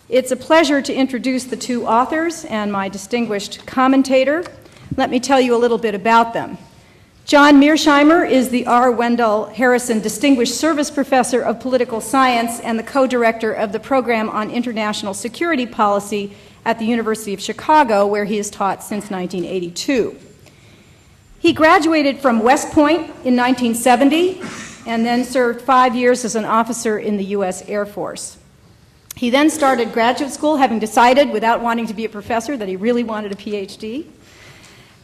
It's a pleasure to introduce the two authors and my distinguished commentator. Let me tell you a little bit about them. John Mearsheimer is the R. Wendell Harrison Distinguished Service Professor of Political Science and the co-director of the Program on International Security Policy at the University of Chicago, where he has taught since 1982. He graduated from West Point in 1970 and then served 5 years as an officer in the U.S. Air Force. He then started graduate school, having decided, without wanting to be a professor, that he really wanted a PhD.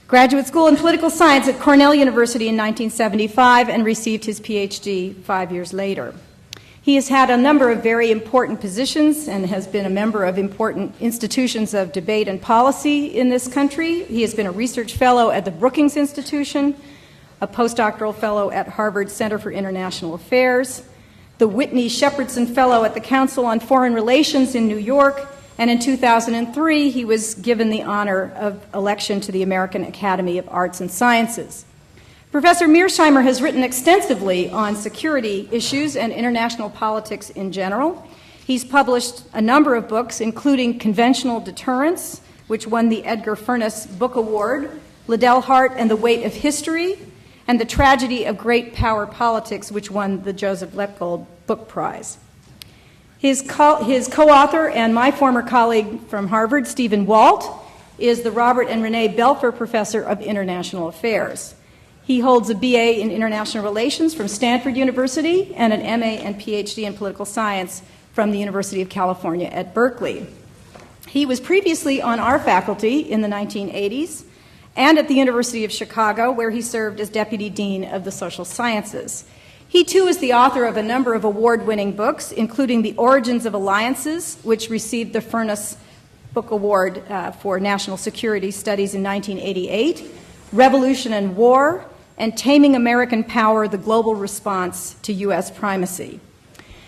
Graduate school in political science at Cornell University in 1975 and received his PhD 5 years later. He has had a number of very important positions and has been a member of important institutions of debate and policy in this country. He has been a research fellow at the Brookings Institution, a postdoctoral fellow at Harvard Center for International Affairs, the Whitney Shepherdson Fellow at the Council on Foreign Relations in New York, and in 2003 he was given the honor of election to the American Academy of Arts and Sciences. Professor Mearsheimer has written extensively on security issues and international politics in general. He's published a number of books, including Conventional Deterrence, which won the Edgar Furness Book Award, Liddell Hart and the Weight of History, and The Tragedy of Great Power Politics, which won the Joseph Lepgold Book Prize. His co-author and my former colleague from Harvard, Stephen Walt, is the Robert and Renee Belfer Professor of International Affairs. He holds a BA in International Relations from Stanford University and an MA and PhD in Political Science from the University of California at Berkeley. He was previously on our faculty in the 1980s and at the University of Chicago, where he served as Deputy Dean of the Social Sciences. He, too, is the author of a number of award-winning books, including The Origins of Alliances, which received the Furness Book Award for National Security Studies in 1988, Revolution and War, and Taming American Power, The Global Response to U.S. Primacy.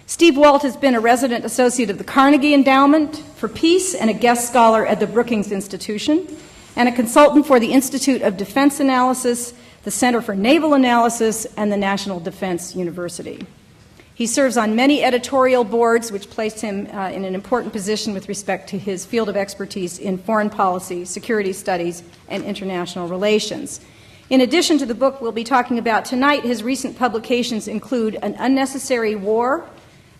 Steve Walt has been a resident associate of the Carnegie Endowment for Peace and a guest scholar at the Brookings Institution, and a consultant for the Institute of Defense Analysis, the Center for Naval Analysis, and the National Defense University. He serves on many editorial boards, which placed him in an important position with respect to his field of expertise in foreign policy, security studies, and international relations. In addition to the book we'll be talking about tonight, his recent publications include An Unnecessary War,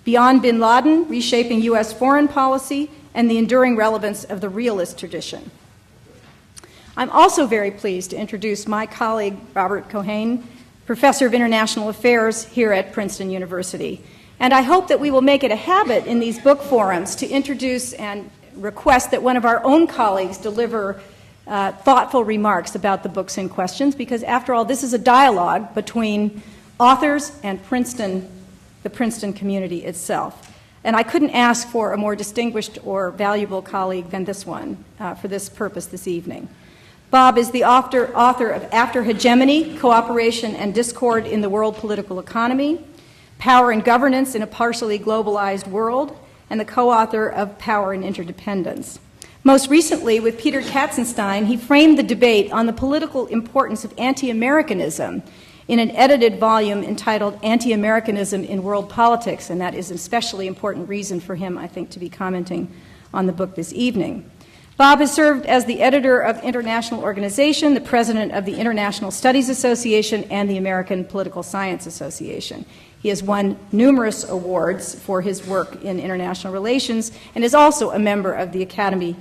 Beyond Bin Laden, Reshaping U.S. Foreign Policy, and the Enduring Relevance of the Realist Tradition. I'm also very pleased to introduce my colleague, Robert Keohane, Professor of International Affairs here at Princeton University. And I hope that we will make it a habit in these book forums to introduce and request that one of our own colleagues deliver thoughtful remarks about the books in question, because after all, this is a dialogue between authors and Princeton, the Princeton community itself. And I couldn't ask for a more distinguished or valuable colleague than this one for this purpose this evening. Bob is the author of After Hegemony, Cooperation and Discord in the World Political Economy, Power and Governance in a Partially Globalized World, and the co-author of Power and Interdependence. Most recently, with Peter Katzenstein, he framed the debate on the political importance of anti-Americanism in an edited volume entitled Anti-Americanism in World Politics, and that is an especially important reason for him, I think, to be commenting on the book this evening. Bob has served as the editor of International Organization, the president of the International Studies Association, and the American Political Science Association. He has won numerous awards for his work in international relations and is also a member of the Academy,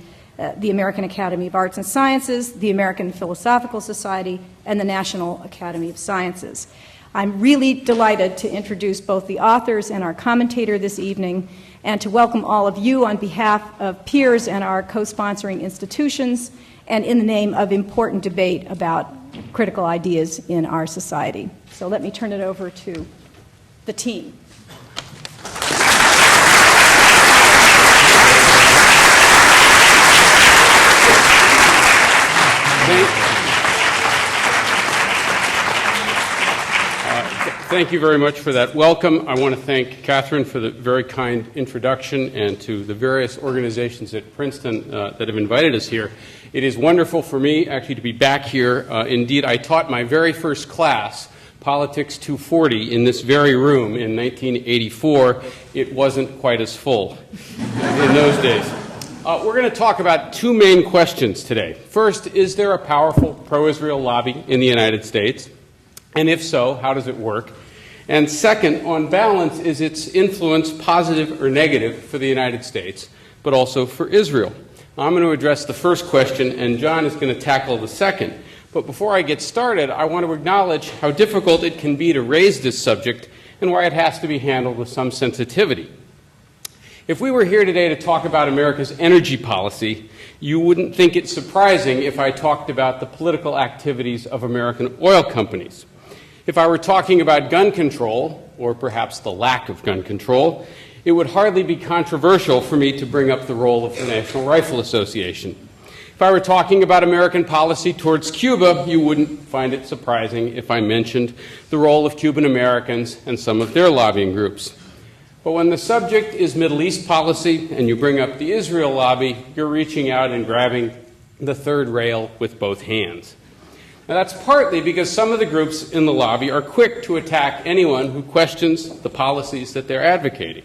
the American Academy of Arts and Sciences, the American Philosophical Society, and the National Academy of Sciences. I'm really delighted to introduce both the authors and our commentator this evening, and to welcome all of you on behalf of peers and our co-sponsoring institutions, and in the name of important debate about critical ideas in our society. So let me turn it over to the team. thank you very much for that welcome. I want to thank Catherine for the very kind introduction and to the various organizations at Princeton that have invited us here. It is wonderful for me actually to be back here. Indeed, I taught my very first class, Politics 240, in this very room in 1984. It wasn't quite as full in those days. We're going to talk about two main questions today. First, is there a powerful pro-Israel lobby in the United States? And if so, how does it work? And second, on balance, is its influence positive or negative for the United States, but also for Israel? I'm going to address the first question, and John is going to tackle the second. But before I get started, I want to acknowledge how difficult it can be to raise this subject and why it has to be handled with some sensitivity. If we were here today to talk about America's energy policy, you wouldn't think it surprising if I talked about the political activities of American oil companies. If I were talking about gun control, or perhaps the lack of gun control, it would hardly be controversial for me to bring up the role of the National Rifle Association. If I were talking about American policy towards Cuba, you wouldn't find it surprising if I mentioned the role of Cuban Americans and some of their lobbying groups. But when the subject is Middle East policy and you bring up the Israel lobby, you're reaching out and grabbing the third rail with both hands. Now, that's partly because some of the groups in the lobby are quick to attack anyone who questions the policies that they're advocating.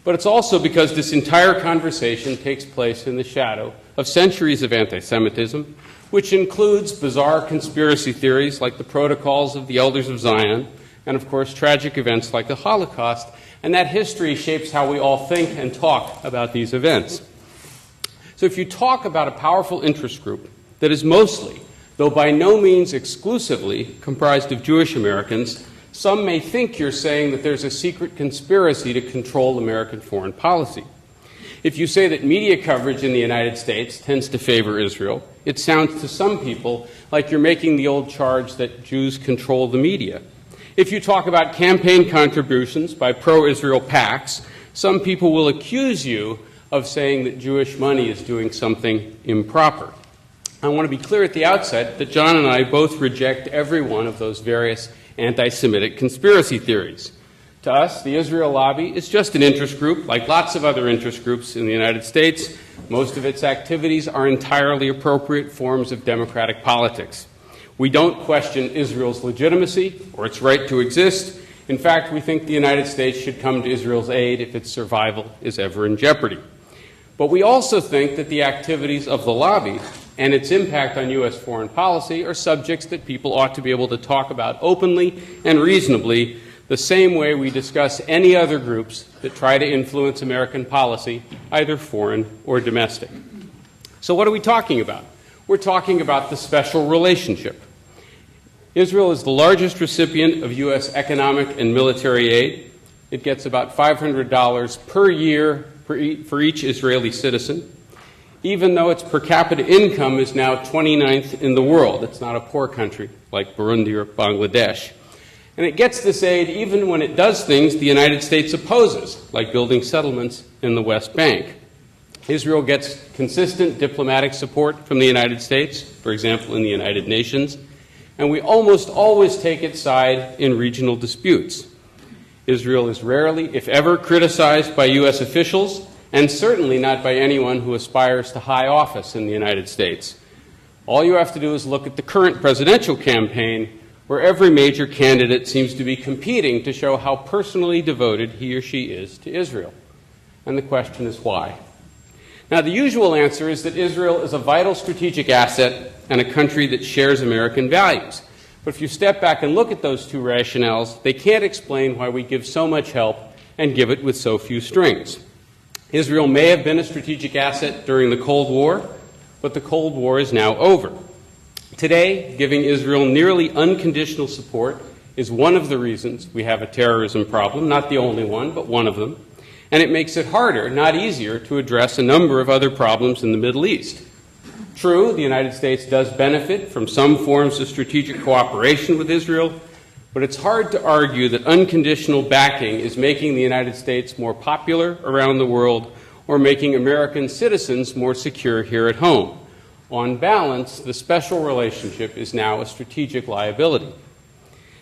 But it's also because this entire conversation takes place in the shadow of centuries of anti-Semitism, which includes bizarre conspiracy theories like the Protocols of the Elders of Zion, and of course tragic events like the Holocaust, and that history shapes how we all think and talk about these events. So if you talk about a powerful interest group that is mostly, though by no means exclusively, comprised of Jewish Americans, some may think you're saying that there's a secret conspiracy to control American foreign policy. If you say that media coverage in the United States tends to favor Israel, it sounds to some people like you're making the old charge that Jews control the media. If you talk about campaign contributions by pro-Israel PACs, some people will accuse you of saying that Jewish money is doing something improper. I want to be clear at the outset that John and I both reject every one of those various anti-Semitic conspiracy theories. To us, the Israel lobby is just an interest group, like lots of other interest groups in the United States. Most of its activities are entirely appropriate forms of democratic politics. We don't question Israel's legitimacy or its right to exist. In fact, we think the United States should come to Israel's aid if its survival is ever in jeopardy. But we also think that the activities of the lobby and its impact on U.S. foreign policy are subjects that people ought to be able to talk about openly and reasonably, the same way we discuss any other groups that try to influence American policy, either foreign or domestic. So what are we talking about? We're talking about the special relationship. Israel is the largest recipient of U.S. economic and military aid. It gets about $500 per year for each Israeli citizen, even though its per capita income is now 29th in the world. It's not a poor country like Burundi or Bangladesh. And it gets this aid even when it does things the United States opposes, like building settlements in the West Bank. Israel gets consistent diplomatic support from the United States, for example, in the United Nations, and we almost always take its side in regional disputes. Israel is rarely, if ever, criticized by U.S. officials, and certainly not by anyone who aspires to high office in the United States. All you have to do is look at the current presidential campaign, where every major candidate seems to be competing to show how personally devoted he or she is to Israel. And the question is why? Now, the usual answer is that Israel is a vital strategic asset and a country that shares American values. But if you step back and look at those two rationales, they can't explain why we give so much help and give it with so few strings. Israel may have been a strategic asset during the Cold War, but the Cold War is now over. Today, giving Israel nearly unconditional support is one of the reasons we have a terrorism problem, not the only one, but one of them. And it makes it harder, not easier, to address a number of other problems in the Middle East. True, the United States does benefit from some forms of strategic cooperation with Israel, but it's hard to argue that unconditional backing is making the United States more popular around the world or making American citizens more secure here at home. On balance, the special relationship is now a strategic liability.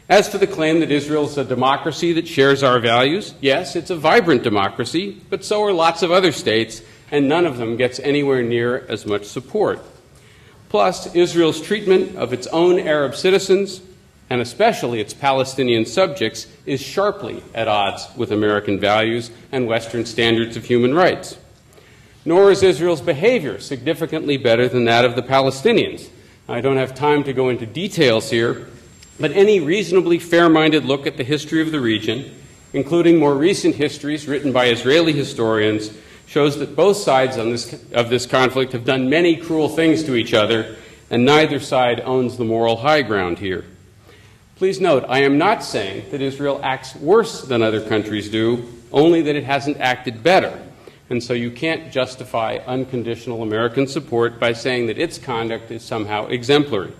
As for the claim that Israel is a democracy that shares our values, yes, it's a vibrant democracy, but so are lots of other states, and none of them gets anywhere near as much support. Plus, Israel's treatment of its own Arab citizens, and especially its Palestinian subjects, is sharply at odds with American values and Western standards of human rights. Nor is Israel's behavior significantly better than that of the Palestinians. I don't have time to go into details here, but any reasonably fair-minded look at the history of the region, including more recent histories written by Israeli historians, shows that both sides of this conflict have done many cruel things to each other, and neither side owns the moral high ground here. Please note, I am not saying that Israel acts worse than other countries do, only that it hasn't acted better. And so you can't justify unconditional American support by saying that its conduct is somehow exemplary.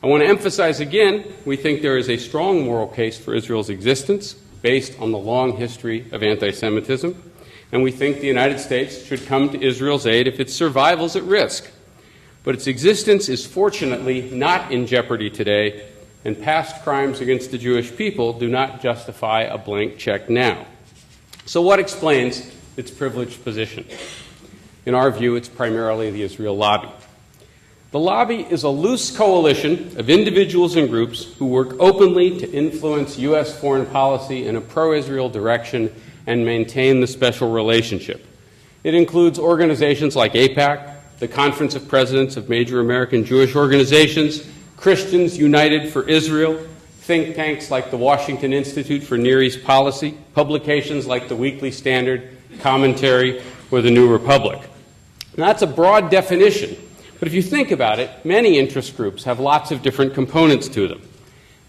I want to emphasize again, we think there is a strong moral case for Israel's existence based on the long history of anti-Semitism, and we think the United States should come to Israel's aid if its survival is at risk. But its existence is fortunately not in jeopardy today, and past crimes against the Jewish people do not justify a blank check now. So what explains its privileged position? In our view, it's primarily the Israel lobby. The lobby is a loose coalition of individuals and groups who work openly to influence U.S. foreign policy in a pro-Israel direction and maintain the special relationship. It includes organizations like AIPAC, the Conference of Presidents of Major American Jewish Organizations, Christians United for Israel, think tanks like the Washington Institute for Near East Policy, publications like the Weekly Standard, Commentary, or the New Republic. Now, that's a broad definition, but if you think about it, many interest groups have lots of different components to them.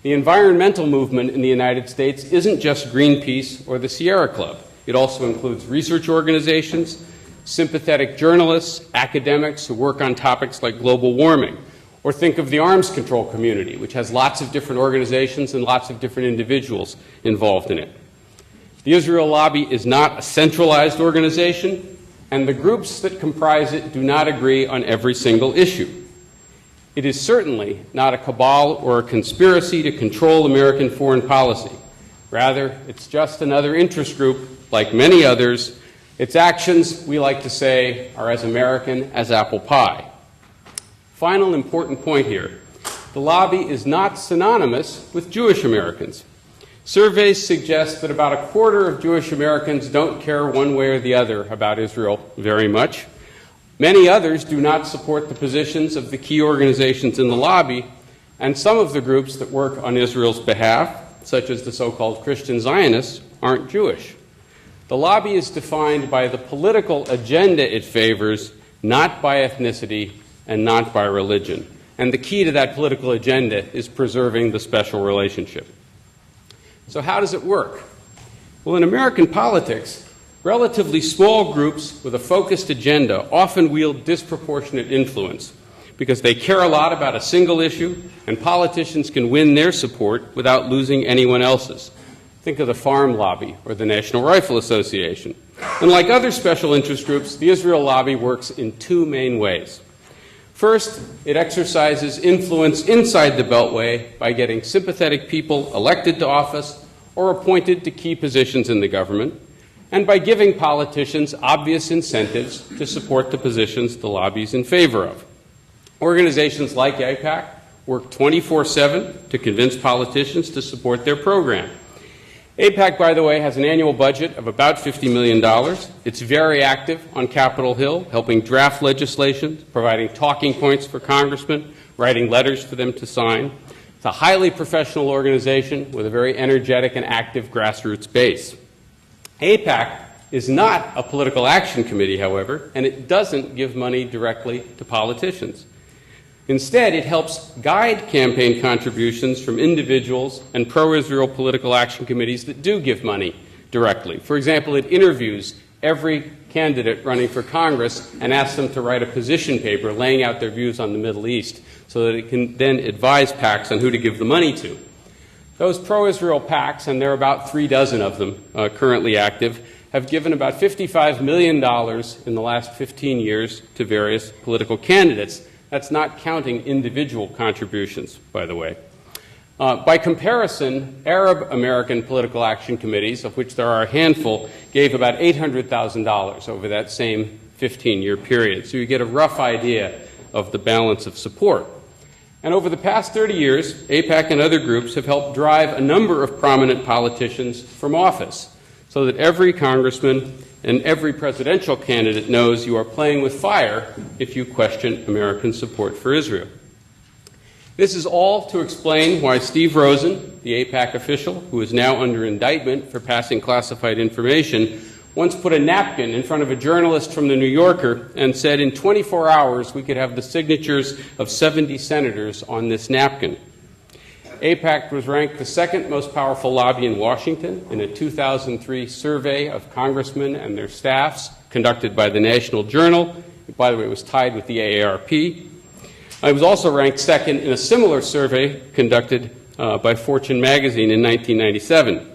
The environmental movement in the United States isn't just Greenpeace or the Sierra Club. It also includes research organizations, sympathetic journalists, academics who work on topics like global warming. Or think of the arms control community, which has lots of different organizations and lots of different individuals involved in it. The Israel lobby is not a centralized organization, and the groups that comprise it do not agree on every single issue. It is certainly not a cabal or a conspiracy to control American foreign policy. Rather, it's just another interest group, like many others. Its actions, we like to say, are as American as apple pie. Final important point here. The lobby is not synonymous with Jewish Americans. Surveys suggest that about a quarter of Jewish Americans don't care one way or the other about Israel very much. Many others do not support the positions of the key organizations in the lobby, and some of the groups that work on Israel's behalf, such as the so-called Christian Zionists, aren't Jewish. The lobby is defined by the political agenda it favors, not by ethnicity and not by religion. And the key to that political agenda is preserving the special relationship. So how does it work? Well, in American politics, relatively small groups with a focused agenda often wield disproportionate influence because they care a lot about a single issue, and politicians can win their support without losing anyone else's. Think of the Farm Lobby or the National Rifle Association. And like other special interest groups, the Israel lobby works in two main ways. First, it exercises influence inside the Beltway by getting sympathetic people elected to office or appointed to key positions in the government, and by giving politicians obvious incentives to support the positions the lobby is in favor of. Organizations like AIPAC work 24/7 to convince politicians to support their program. AIPAC, by the way, has an annual budget of about $50 million. It's very active on Capitol Hill, helping draft legislation, providing talking points for congressmen, writing letters for them to sign. It's a highly professional organization with a very energetic and active grassroots base. AIPAC is not a political action committee, however, and it doesn't give money directly to politicians. Instead, it helps guide campaign contributions from individuals and pro-Israel political action committees that do give money directly. For example, it interviews every candidate running for Congress and asks them to write a position paper laying out their views on the Middle East so that it can then advise PACs on who to give the money to. Those pro-Israel PACs, and there are about 36 of them currently active, have given about $55 million in the last 15 years to various political candidates. That's not counting individual contributions, by the way. By comparison, Arab American political action committees, of which there are a handful, gave about $800,000 over that same 15-year period. So you get a rough idea of the balance of support. And over the past 30 years, AIPAC and other groups have helped drive a number of prominent politicians from office, so that every congressman and every presidential candidate knows you are playing with fire if you question American support for Israel. This is all to explain why Steve Rosen, the AIPAC official, who is now under indictment for passing classified information, once put a napkin in front of a journalist from the New Yorker and said in 24 hours we could have the signatures of 70 senators on this napkin. AIPAC was ranked the second most powerful lobby in Washington in a 2003 survey of congressmen and their staffs conducted by the National Journal. By the way, it was tied with the AARP. It was also ranked second in a similar survey conducted by Fortune magazine in 1997.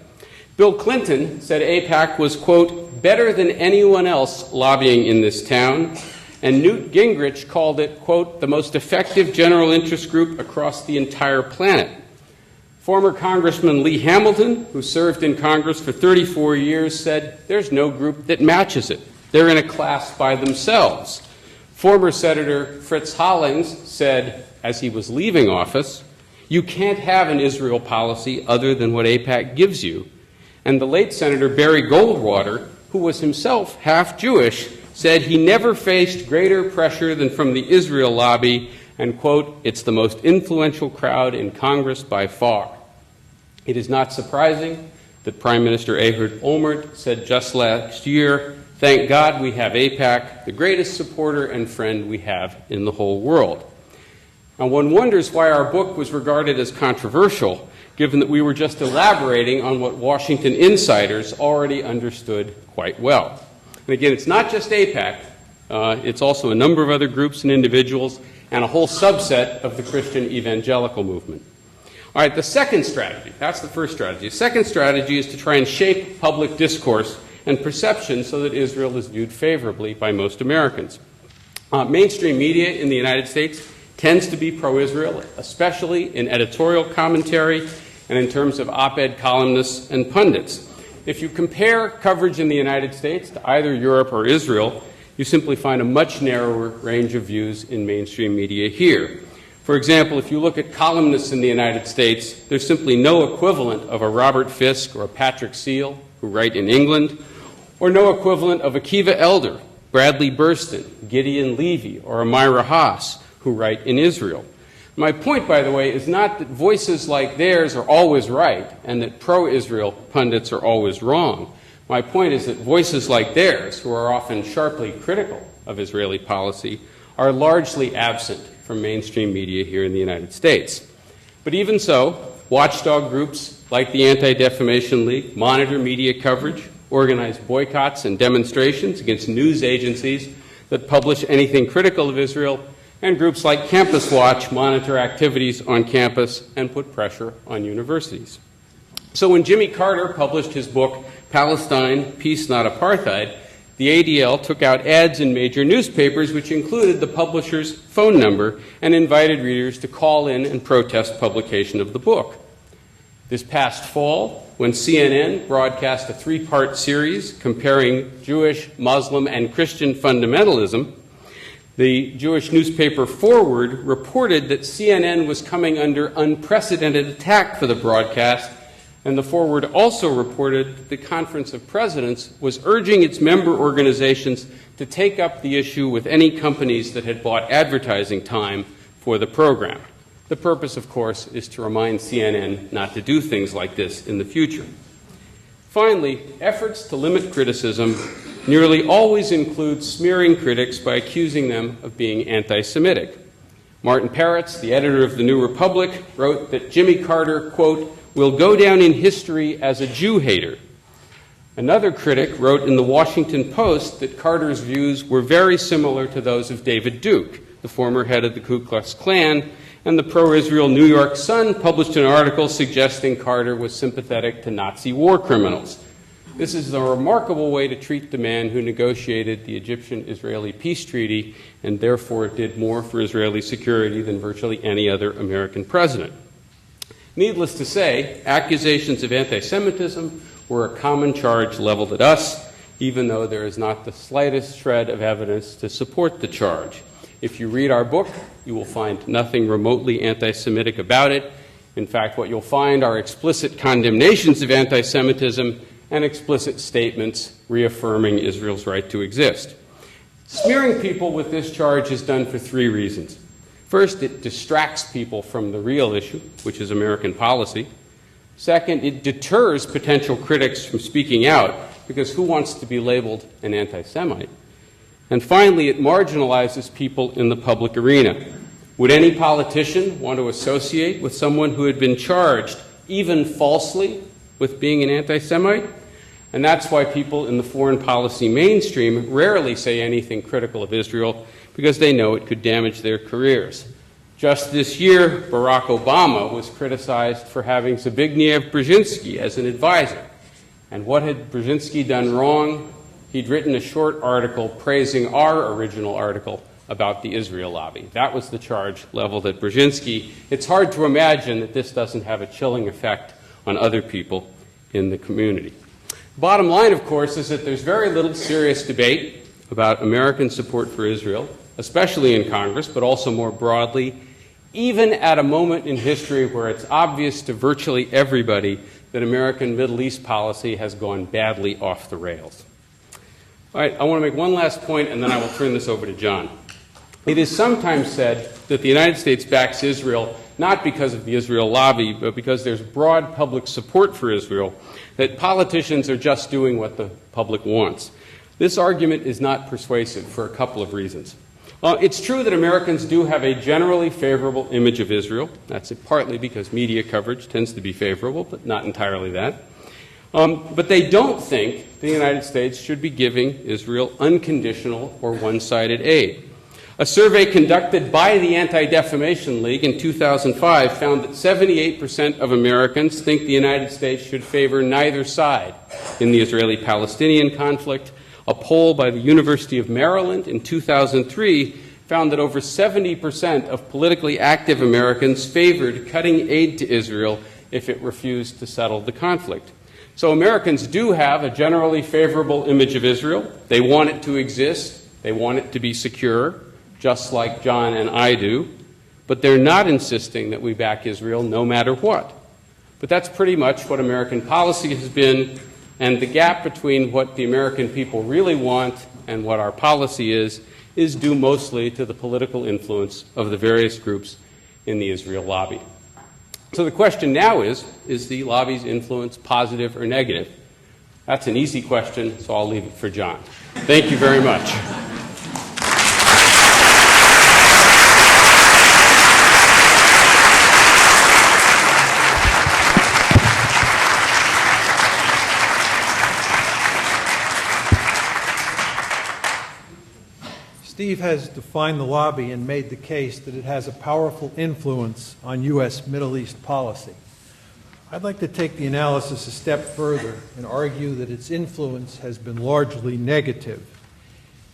Bill Clinton said AIPAC was, quote, better than anyone else lobbying in this town, and Newt Gingrich called it, quote, the most effective general interest group across the entire planet. Former Congressman Lee Hamilton, who served in Congress for 34 years, said there's no group that matches it. They're in a class by themselves. Former Senator Fritz Hollings said, as he was leaving office, you can't have an Israel policy other than what AIPAC gives you. And the late Senator Barry Goldwater, who was himself half Jewish, said he never faced greater pressure than from the Israel lobby, and, quote, it's the most influential crowd in Congress by far. It is not surprising that Prime Minister Ehud Olmert said just last year, thank God we have AIPAC, the greatest supporter and friend we have in the whole world. Now, one wonders why our book was regarded as controversial, given that we were just elaborating on what Washington insiders already understood quite well. And again, it's not just AIPAC, it's also a number of other groups and individuals, and a whole subset of the Christian evangelical movement. All right, the second strategy, that's the first strategy. The second strategy is to try and shape public discourse and perception so that Israel is viewed favorably by most Americans. Mainstream media in the United States tends to be pro-Israel, especially in editorial commentary and in terms of op-ed columnists and pundits. If you compare coverage in the United States to either Europe or Israel, you simply find a much narrower range of views in mainstream media here. For example, if you look at columnists in the United States, there's simply no equivalent of a Robert Fisk or a Patrick Seal, who write in England, or no equivalent of a Kiva Elder, Bradley Burston, Gideon Levy, or a Myra Haas, who write in Israel. My point, by the way, is not that voices like theirs are always right and that pro-Israel pundits are always wrong. My point is that voices like theirs, who are often sharply critical of Israeli policy, are largely absent from mainstream media here in the United States. But even so, watchdog groups like the Anti-Defamation League monitor media coverage, organize boycotts and demonstrations against news agencies that publish anything critical of Israel, and groups like Campus Watch monitor activities on campus and put pressure on universities. So when Jimmy Carter published his book, Palestine, Peace Not Apartheid, the ADL took out ads in major newspapers which included the publisher's phone number and invited readers to call in and protest publication of the book. This past fall, when CNN broadcast a three-part series comparing Jewish, Muslim, and Christian fundamentalism, the Jewish newspaper Forward reported that CNN was coming under unprecedented attack for the broadcast, and the Forward also reported that the Conference of Presidents was urging its member organizations to take up the issue with any companies that had bought advertising time for the program. The purpose, of course, is to remind CNN not to do things like this in the future. Finally, efforts to limit criticism nearly always include smearing critics by accusing them of being anti-Semitic. Martin Peretz, the editor of The New Republic, wrote that Jimmy Carter, quote, will go down in history as a Jew hater. Another critic wrote in the Washington Post that Carter's views were very similar to those of David Duke, the former head of the Ku Klux Klan, and the pro-Israel New York Sun published an article suggesting Carter was sympathetic to Nazi war criminals. This is a remarkable way to treat the man who negotiated the Egyptian-Israeli peace treaty and therefore did more for Israeli security than virtually any other American president. Needless to say, accusations of anti-Semitism were a common charge leveled at us, even though there is not the slightest shred of evidence to support the charge. If you read our book, you will find nothing remotely anti-Semitic about it. In fact, what you'll find are explicit condemnations of anti-Semitism and explicit statements reaffirming Israel's right to exist. Smearing people with this charge is done for three reasons. First, it distracts people from the real issue, which is American policy. Second, it deters potential critics from speaking out, because who wants to be labeled an anti-Semite? And finally, it marginalizes people in the public arena. Would any politician want to associate with someone who had been charged, even falsely, with being an anti-Semite? And that's why people in the foreign policy mainstream rarely say anything critical of Israel, because they know it could damage their careers. Just this year, Barack Obama was criticized for having Zbigniew Brzezinski as an advisor. And what had Brzezinski done wrong? He'd written a short article praising our original article about the Israel lobby. That was the charge leveled at Brzezinski. It's hard to imagine that this doesn't have a chilling effect on other people in the community. Bottom line, of course, is that there's very little serious debate about American support for Israel, especially in Congress, but also more broadly, even at a moment in history where it's obvious to virtually everybody that American Middle East policy has gone badly off the rails. All right, I want to make one last point, and then I will turn this over to John. It is sometimes said that the United States backs Israel not because of the Israel lobby, but because there's broad public support for Israel, that politicians are just doing what the public wants. This argument is not persuasive for a couple of reasons. It's true that Americans do have a generally favorable image of Israel. That's partly because media coverage tends to be favorable, but not entirely that. But they don't think the United States should be giving Israel unconditional or one-sided aid. A survey conducted by the Anti-Defamation League in 2005 found that 78% of Americans think the United States should favor neither side in the Israeli-Palestinian conflict. A poll by the University of Maryland in 2003 found that over 70% of politically active Americans favored cutting aid to Israel if it refused to settle the conflict. So Americans do have a generally favorable image of Israel. They want it to exist. They want it to be secure, just like John and I do. But they're not insisting that we back Israel no matter what. But that's pretty much what American policy has been. And the gap between what the American people really want and what our policy is due mostly to the political influence of the various groups in the Israel lobby. So the question now is the lobby's influence positive or negative? That's an easy question, so I'll leave it for John. Thank you very much. Steve has defined the lobby and made the case that it has a powerful influence on U.S. Middle East policy. I'd like to take the analysis a step further and argue that its influence has been largely negative.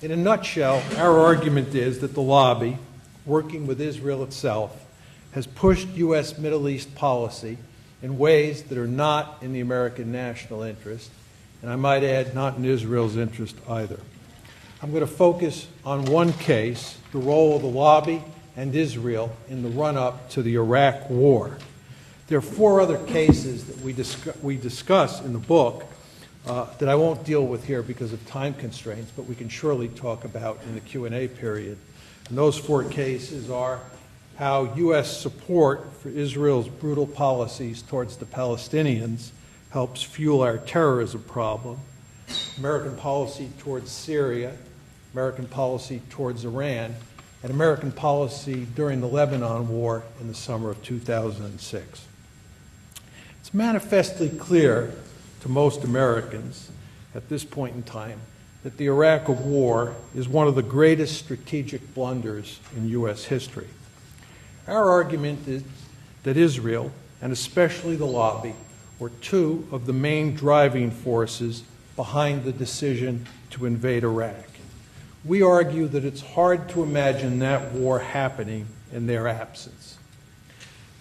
In a nutshell, our argument is that the lobby, working with Israel itself, has pushed U.S. Middle East policy in ways that are not in the American national interest, and I might add, not in Israel's interest either. I'm going to focus on one case, the role of the lobby and Israel in the run-up to the Iraq War. There are four other cases that we discuss in the book that I won't deal with here because of time constraints, but we can surely talk about in the Q&A period. And those four cases are how U.S. support for Israel's brutal policies towards the Palestinians helps fuel our terrorism problem, American policy towards Syria, American policy towards Iran, and American policy during the Lebanon War in the summer of 2006. It's manifestly clear to most Americans at this point in time that the Iraq War is one of the greatest strategic blunders in U.S. history. Our argument is that Israel, and especially the lobby, were two of the main driving forces behind the decision to invade Iraq. We argue that it's hard to imagine that war happening in their absence.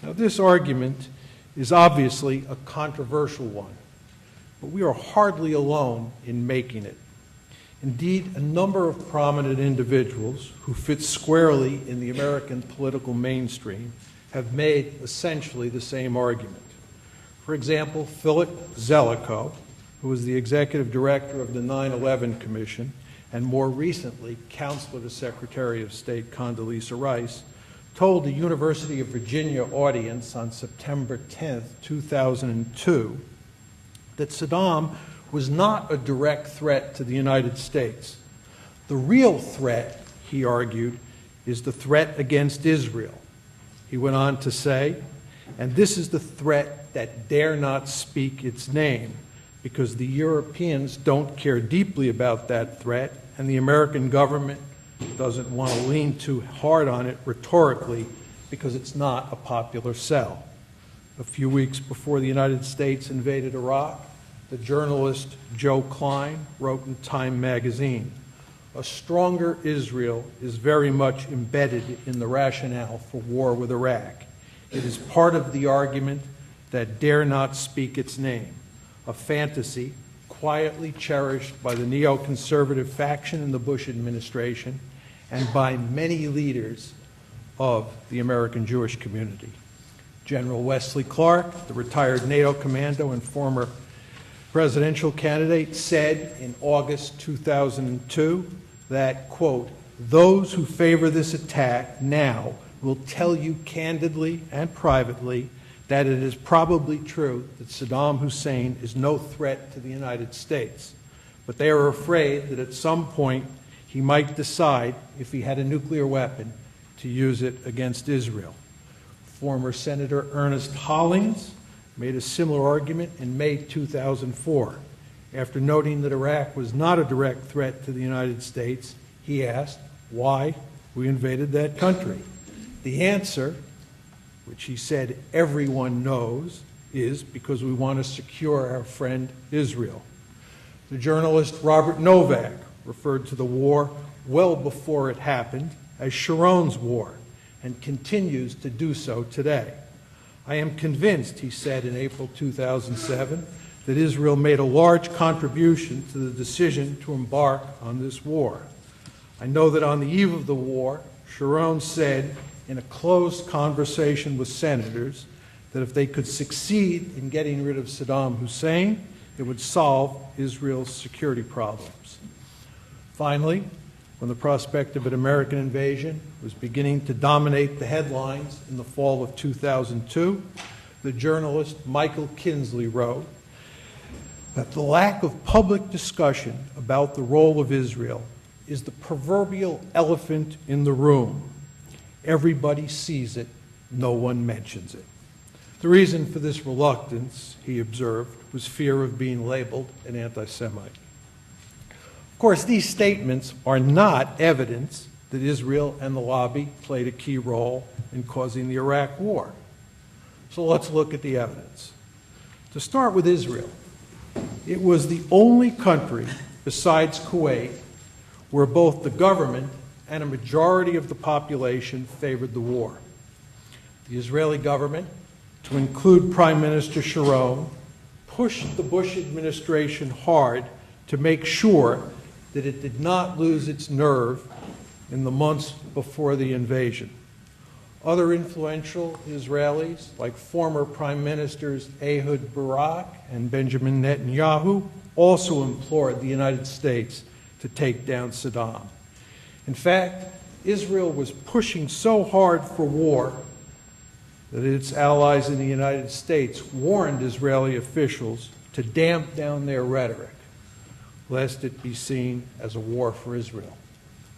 Now, this argument is obviously a controversial one, but we are hardly alone in making it. Indeed, a number of prominent individuals who fit squarely in the American political mainstream have made essentially the same argument. For example, Philip Zelikow, who was the executive director of the 9/11 Commission, and more recently, counselor to Secretary of State Condoleezza Rice, told the University of Virginia audience on September 10, 2002, that Saddam was not a direct threat to the United States. The real threat, he argued, is the threat against Israel. He went on to say, and this is the threat that dare not speak its name, because the Europeans don't care deeply about that threat, and the American government doesn't want to lean too hard on it rhetorically because it's not a popular sell. A few weeks before the United States invaded Iraq, the journalist Joe Klein wrote in Time magazine, "A stronger Israel is very much embedded in the rationale for war with Iraq. It is part of the argument that dare not speak its name, a fantasy quietly cherished by the neoconservative faction in the Bush administration and by many leaders of the American Jewish community." General Wesley Clark, the retired NATO commando and former presidential candidate, said in August 2002 that, quote, "Those who favor this attack now will tell you candidly and privately that it is probably true that Saddam Hussein is no threat to the United States, but they are afraid that at some point he might decide, if he had a nuclear weapon, to use it against Israel." Former Senator Ernest Hollings made a similar argument in May 2004. After noting that Iraq was not a direct threat to the United States, he asked why we invaded that country. The answer, which he said everyone knows, is because we want to secure our friend Israel. The journalist Robert Novak referred to the war well before it happened as Sharon's War and continues to do so today. "I am convinced," he said in April 2007, "that Israel made a large contribution to the decision to embark on this war. I know that on the eve of the war, Sharon said in a closed conversation with senators that if they could succeed in getting rid of Saddam Hussein, it would solve Israel's security problems." Finally, when the prospect of an American invasion was beginning to dominate the headlines in the fall of 2002, the journalist Michael Kinsley wrote that the lack of public discussion about the role of Israel is the proverbial elephant in the room. Everybody sees it, no one mentions it. The reason for this reluctance, he observed, was fear of being labeled an anti-Semite. Of course, these statements are not evidence that Israel and the lobby played a key role in causing the Iraq War. So let's look at the evidence. To start with Israel, it was the only country besides Kuwait where both the government and a majority of the population favored the war. The Israeli government, to include Prime Minister Sharon, pushed the Bush administration hard to make sure that it did not lose its nerve in the months before the invasion. Other influential Israelis, like former Prime Ministers Ehud Barak and Benjamin Netanyahu, also implored the United States to take down Saddam. In fact, Israel was pushing so hard for war that its allies in the United States warned Israeli officials to damp down their rhetoric, lest it be seen as a war for Israel.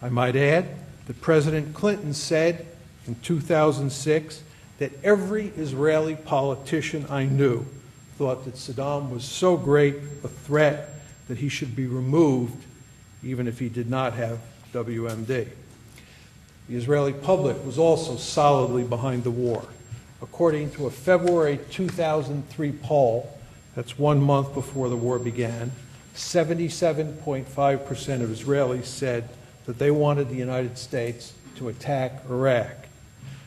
I might add that President Clinton said in 2006 that every Israeli politician I knew thought that Saddam was so great a threat that he should be removed even if he did not have WMD. The Israeli public was also solidly behind the war. According to a February 2003 poll, that's 1 month before the war began, 77.5% of Israelis said that they wanted the United States to attack Iraq.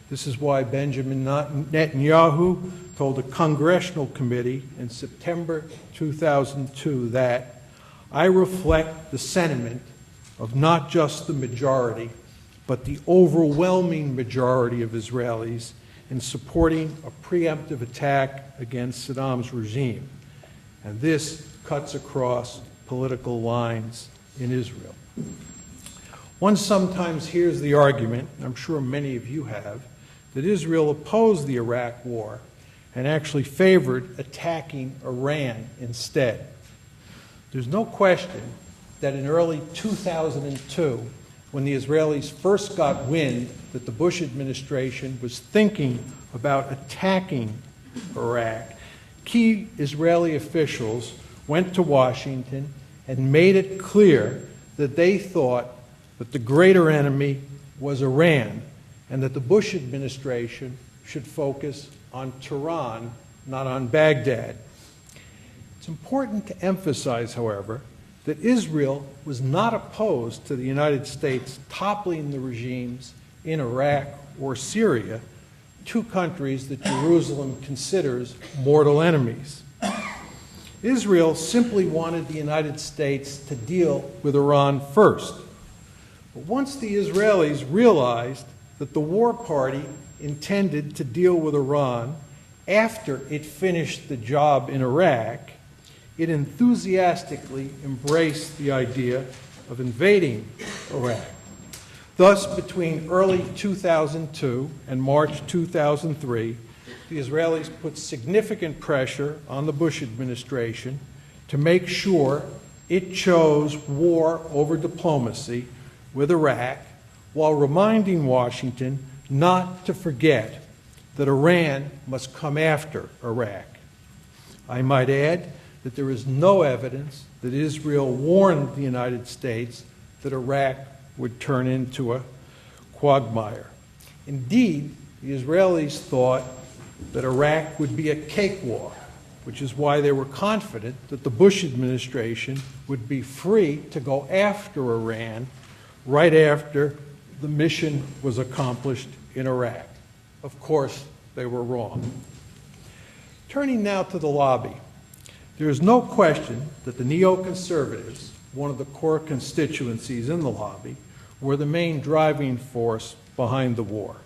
This is why Benjamin Netanyahu told a congressional committee in September 2002 that I reflect the sentiment of not just the majority, but the overwhelming majority of Israelis in supporting a preemptive attack against Saddam's regime. And this cuts across political lines in Israel. One sometimes hears the argument, and I'm sure many of you have, that Israel opposed the Iraq War and actually favored attacking Iran instead. There's no question that in early 2002, when the Israelis first got wind that the Bush administration was thinking about attacking Iraq, key Israeli officials went to Washington and made it clear that they thought that the greater enemy was Iran and that the Bush administration should focus on Tehran, not on Baghdad. It's important to emphasize, however, that Israel was not opposed to the United States toppling the regimes in Iraq or Syria, two countries that Jerusalem considers mortal enemies. Israel simply wanted the United States to deal with Iran first. But once the Israelis realized that the war party intended to deal with Iran after it finished the job in Iraq, it enthusiastically embraced the idea of invading Iraq. Thus, between early 2002 and March 2003, the Israelis put significant pressure on the Bush administration to make sure it chose war over diplomacy with Iraq, while reminding Washington not to forget that Iran must come after Iraq. I might add that there is no evidence that Israel warned the United States that Iraq would turn into a quagmire. Indeed, the Israelis thought that Iraq would be a cakewalk, which is why they were confident that the Bush administration would be free to go after Iran right after the mission was accomplished in Iraq. Of course, they were wrong. Turning now to the lobby, there is no question that the neoconservatives, one of the core constituencies in the lobby, were the main driving force behind the war.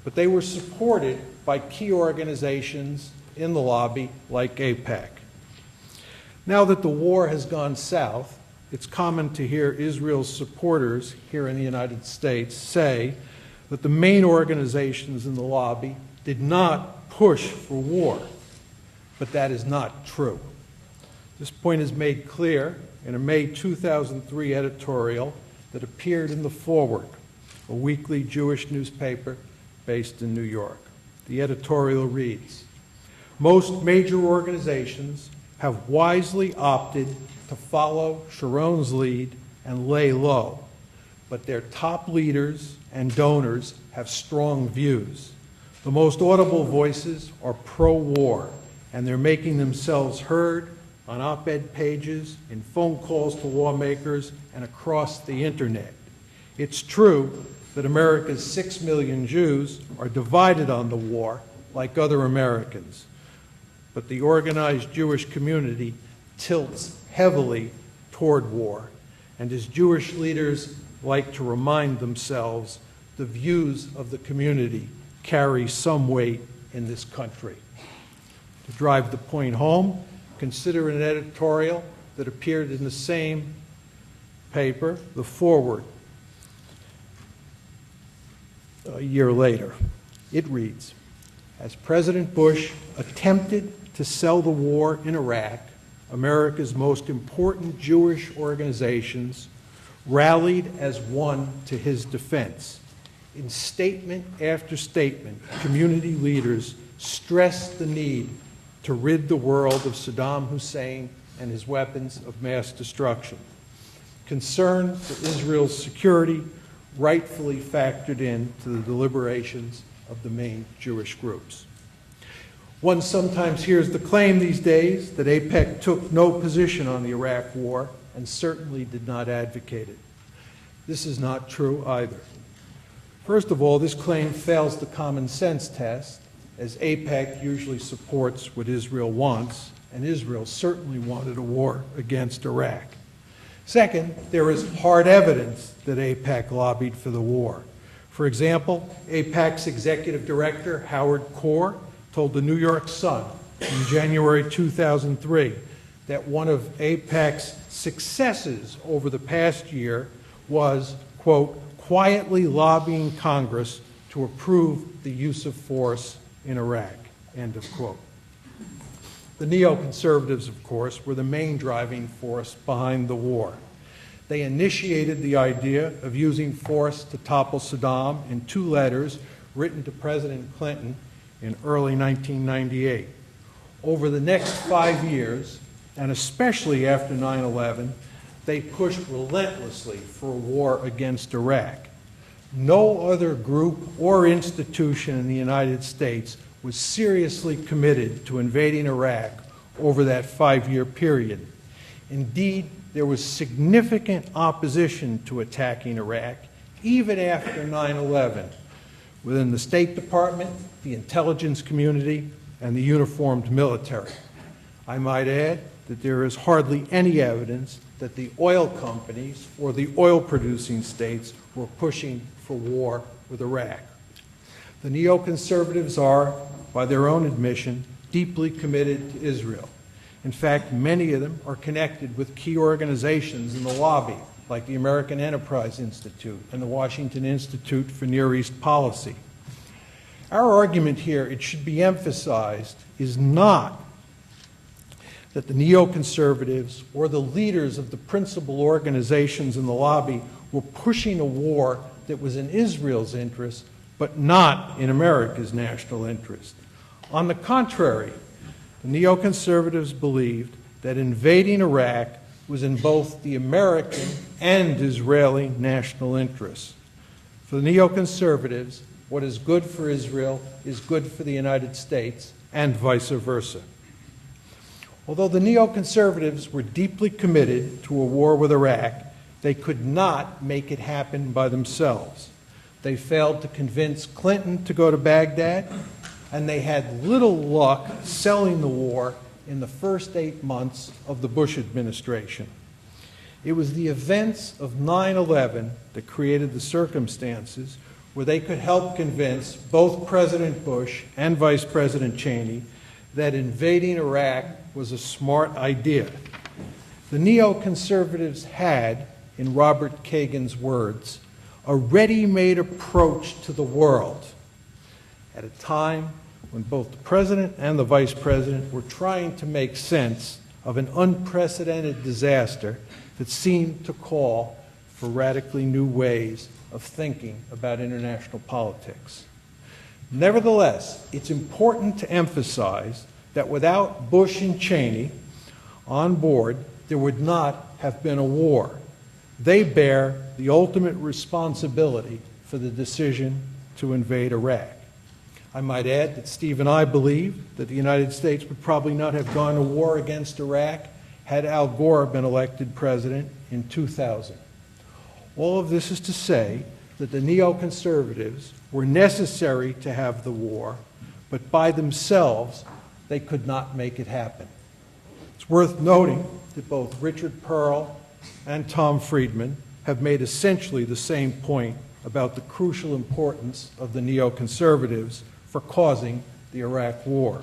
But they were supported by key organizations in the lobby like AIPAC. Now that the war has gone south, it's common to hear Israel's supporters here in the United States say that the main organizations in the lobby did not push for war. But that is not true. This point is made clear in a May 2003 editorial that appeared in The Forward, a weekly Jewish newspaper based in New York. The editorial reads, "Most major organizations have wisely opted to follow Sharon's lead and lay low, but their top leaders and donors have strong views. The most audible voices are pro-war, and they're making themselves heard on op-ed pages, in phone calls to lawmakers, and across the internet. It's true that America's 6 million Jews are divided on the war like other Americans, but the organized Jewish community tilts heavily toward war, and as Jewish leaders like to remind themselves, the views of the community carry some weight in this country." To drive the point home, consider an editorial that appeared in the same paper, The Forward, a year later. It reads, "As President Bush attempted to sell the war in Iraq, America's most important Jewish organizations rallied as one to his defense. In statement after statement, community leaders stressed the need to rid the world of Saddam Hussein and his weapons of mass destruction. Concern for Israel's security rightfully factored into the deliberations of the main Jewish groups." One sometimes hears the claim these days that AIPAC took no position on the Iraq war and certainly did not advocate it. This is not true either. First of all, this claim fails the common sense test, as AIPAC usually supports what Israel wants, and Israel certainly wanted a war against Iraq. Second, there is hard evidence that AIPAC lobbied for the war. For example, AIPAC's executive director, Howard Kaur, told the New York Sun in January 2003 that one of AIPAC's successes over the past year was, quote, quietly lobbying Congress to approve the use of force in Iraq, end of quote. The neoconservatives, of course, were the main driving force behind the war. They initiated the idea of using force to topple Saddam in 2 letters written to President Clinton in early 1998. Over the next 5 years, and especially after 9/11, they pushed relentlessly for a war against Iraq. No other group or institution in the United States was seriously committed to invading Iraq over that 5-year period. Indeed, there was significant opposition to attacking Iraq, even after 9/11, within the State Department, the intelligence community, and the uniformed military. I might add that there is hardly any evidence that the oil companies or the oil-producing states were pushing for war with Iraq. The neoconservatives are, by their own admission, deeply committed to Israel. In fact, many of them are connected with key organizations in the lobby, like the American Enterprise Institute and the Washington Institute for Near East Policy. Our argument here, it should be emphasized, is not that the neoconservatives or the leaders of the principal organizations in the lobby were pushing a war that was in Israel's interest, but not in America's national interest. On the contrary, the neoconservatives believed that invading Iraq was in both the American and Israeli national interests. For the neoconservatives, what is good for Israel is good for the United States, and vice versa. Although the neoconservatives were deeply committed to a war with Iraq, they could not make it happen by themselves. They failed to convince Clinton to go to Baghdad, and they had little luck selling the war in the first 8 months of the Bush administration. It was the events of 9/11 that created the circumstances where they could help convince both President Bush and Vice President Cheney that invading Iraq was a smart idea. The neoconservatives had, in Robert Kagan's words, a ready-made approach to the world at a time when both the president and the vice president were trying to make sense of an unprecedented disaster that seemed to call for radically new ways of thinking about international politics. Nevertheless, it's important to emphasize that without Bush and Cheney on board, there would not have been a war. They bear the ultimate responsibility for the decision to invade Iraq. I might add that Steve and I believe that the United States would probably not have gone to war against Iraq had Al Gore been elected president in 2000. All of this is to say that the neoconservatives were necessary to have the war, but by themselves, they could not make it happen. It's worth noting that both Richard Pearl and Tom Friedman have made essentially the same point about the crucial importance of the neoconservatives for causing the Iraq War.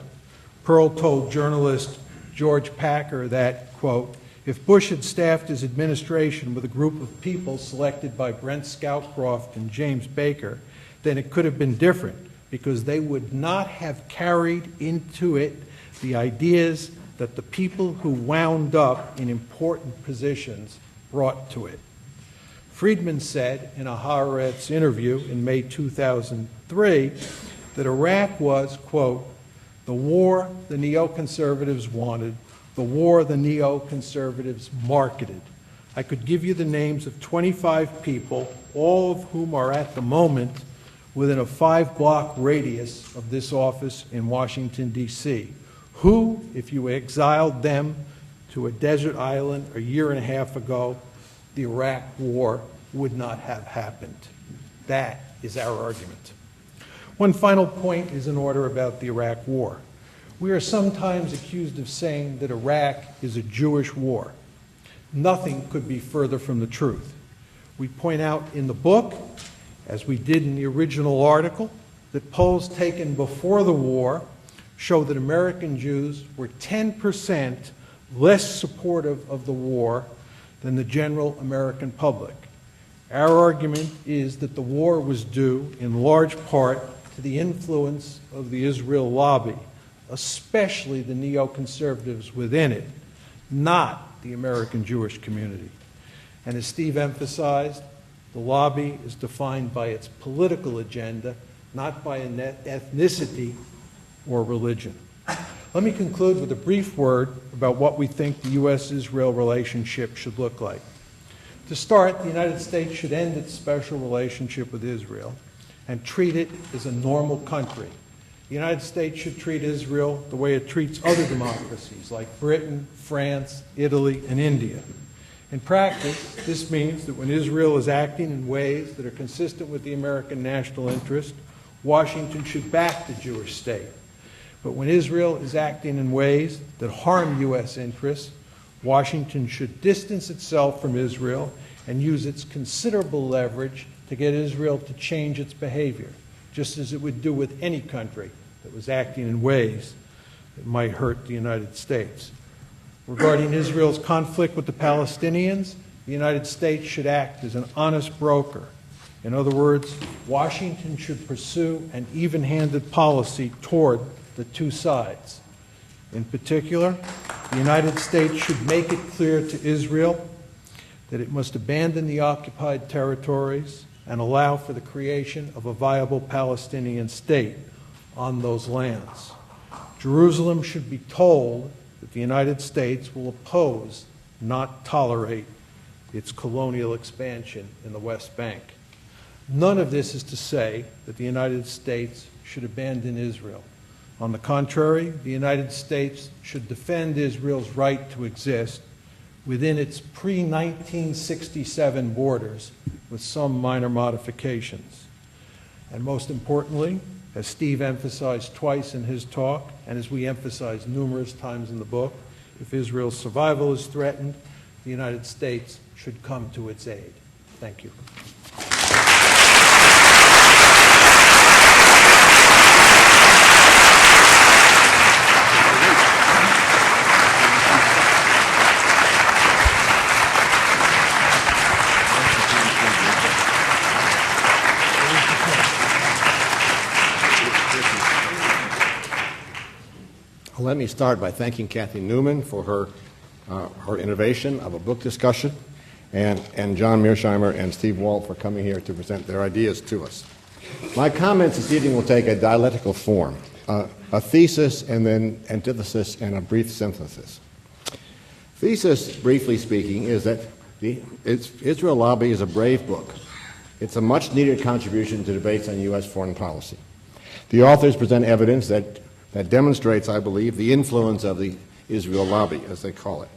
Pearl told journalist George Packer that, quote, if Bush had staffed his administration with a group of people selected by Brent Scowcroft and James Baker, then it could have been different because they would not have carried into it the ideas that the people who wound up in important positions brought to it. Friedman said in a Haaretz interview in May 2003 that Iraq was, quote, the war the neoconservatives wanted, the war the neoconservatives marketed. I could give you the names of 25 people, all of whom are at the moment within a 5-block radius of this office in Washington, D.C., who, if you exiled them to a desert island a year and a half ago, the Iraq War would not have happened. That is our argument. One final point is in order about the Iraq War. We are sometimes accused of saying that Iraq is a Jewish war. Nothing could be further from the truth. We point out in the book, as we did in the original article, that polls taken before the war show that American Jews were 10% less supportive of the war than the general American public. Our argument is that the war was due, in large part, to the influence of the Israel lobby, especially the neoconservatives within it, not the American Jewish community. And as Steve emphasized, the lobby is defined by its political agenda, not by an ethnicity or religion. Let me conclude with a brief word about what we think the U.S.-Israel relationship should look like. To start, the United States should end its special relationship with Israel and treat it as a normal country. The United States should treat Israel the way it treats other democracies like Britain, France, Italy, and India. In practice, this means that when Israel is acting in ways that are consistent with the American national interest, Washington should back the Jewish state. But when Israel is acting in ways that harm U.S. interests, Washington should distance itself from Israel and use its considerable leverage to get Israel to change its behavior, just as it would do with any country that was acting in ways that might hurt the United States. Regarding Israel's conflict with the Palestinians, the United States should act as an honest broker. In other words, Washington should pursue an even-handed policy toward the two sides. In particular, the United States should make it clear to Israel that it must abandon the occupied territories and allow for the creation of a viable Palestinian state on those lands. Jerusalem should be told that the United States will oppose, not tolerate, its colonial expansion in the West Bank. None of this is to say that the United States should abandon Israel. On the contrary, the United States should defend Israel's right to exist within its pre-1967 borders with some minor modifications. And most importantly, as Steve emphasized twice in his talk, and as we emphasized numerous times in the book, if Israel's survival is threatened, the United States should come to its aid. Thank you. Let me start by thanking Kathy Newman for her innovation of a book discussion, and John Mearsheimer and Steve Walt for coming here to present their ideas to us. My comments this evening will take a dialectical form, a thesis and then antithesis and a brief synthesis. Thesis, briefly speaking, is that the Israel Lobby is a brave book. It's a much-needed contribution to debates on U.S. foreign policy. The authors present evidence that demonstrates, I believe, the influence of the Israel lobby, as they call it.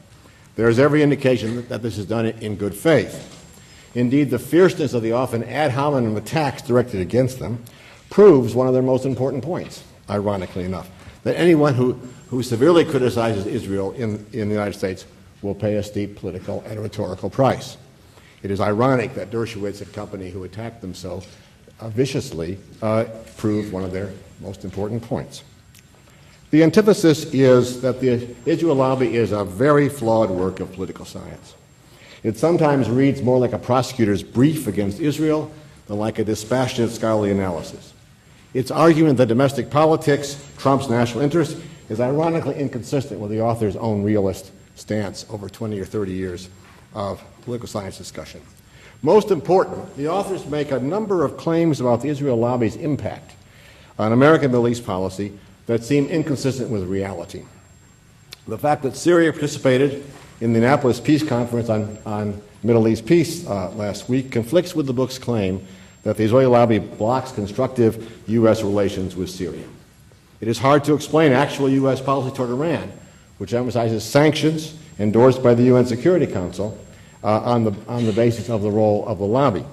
There is every indication that this is done in good faith. Indeed, the fierceness of the often ad hominem attacks directed against them proves one of their most important points, ironically enough, that anyone who severely criticizes Israel in the United States will pay a steep political and rhetorical price. It is ironic that Dershowitz and company, who attacked them so viciously, proved one of their most important points. The antithesis is that the Israel lobby is a very flawed work of political science. It sometimes reads more like a prosecutor's brief against Israel than like a dispassionate scholarly analysis. Its argument that domestic politics trumps national interest is ironically inconsistent with the author's own realist stance over 20 or 30 years of political science discussion. Most important, the authors make a number of claims about the Israel lobby's impact on American Middle East policy that seem inconsistent with reality. The fact that Syria participated in the Annapolis Peace Conference on Middle East peace last week conflicts with the book's claim that the Israeli lobby blocks constructive U.S. relations with Syria. It is hard to explain actual U.S. policy toward Iran, which emphasizes sanctions endorsed by the UN Security Council on the basis of the role of the lobby.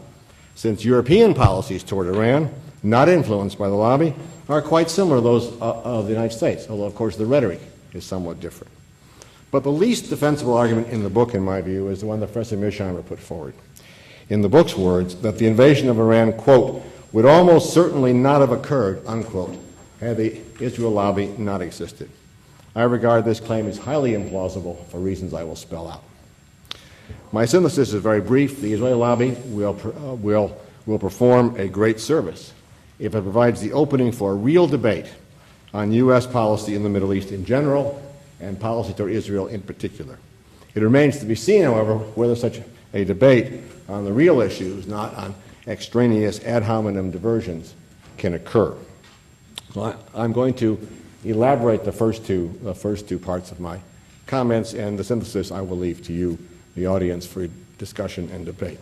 since European policies toward Iran, not influenced by the lobby, are quite similar to those of the United States, although, of course, the rhetoric is somewhat different. But the least defensible argument in the book, in my view, is the one that Professor Mearsheimer put forward. In the book's words, that the invasion of Iran, quote, would almost certainly not have occurred, unquote, had the Israel lobby not existed. I regard this claim as highly implausible for reasons I will spell out. My synthesis is very brief. The Israeli lobby will perform a great service if it provides the opening for a real debate on U.S. policy in the Middle East in general and policy toward Israel in particular. It remains to be seen, however, whether such a debate on the real issues, not on extraneous ad hominem diversions, can occur. So I'm going to elaborate the first two parts of my comments, and the synthesis I will leave to you, the audience, for discussion and debate.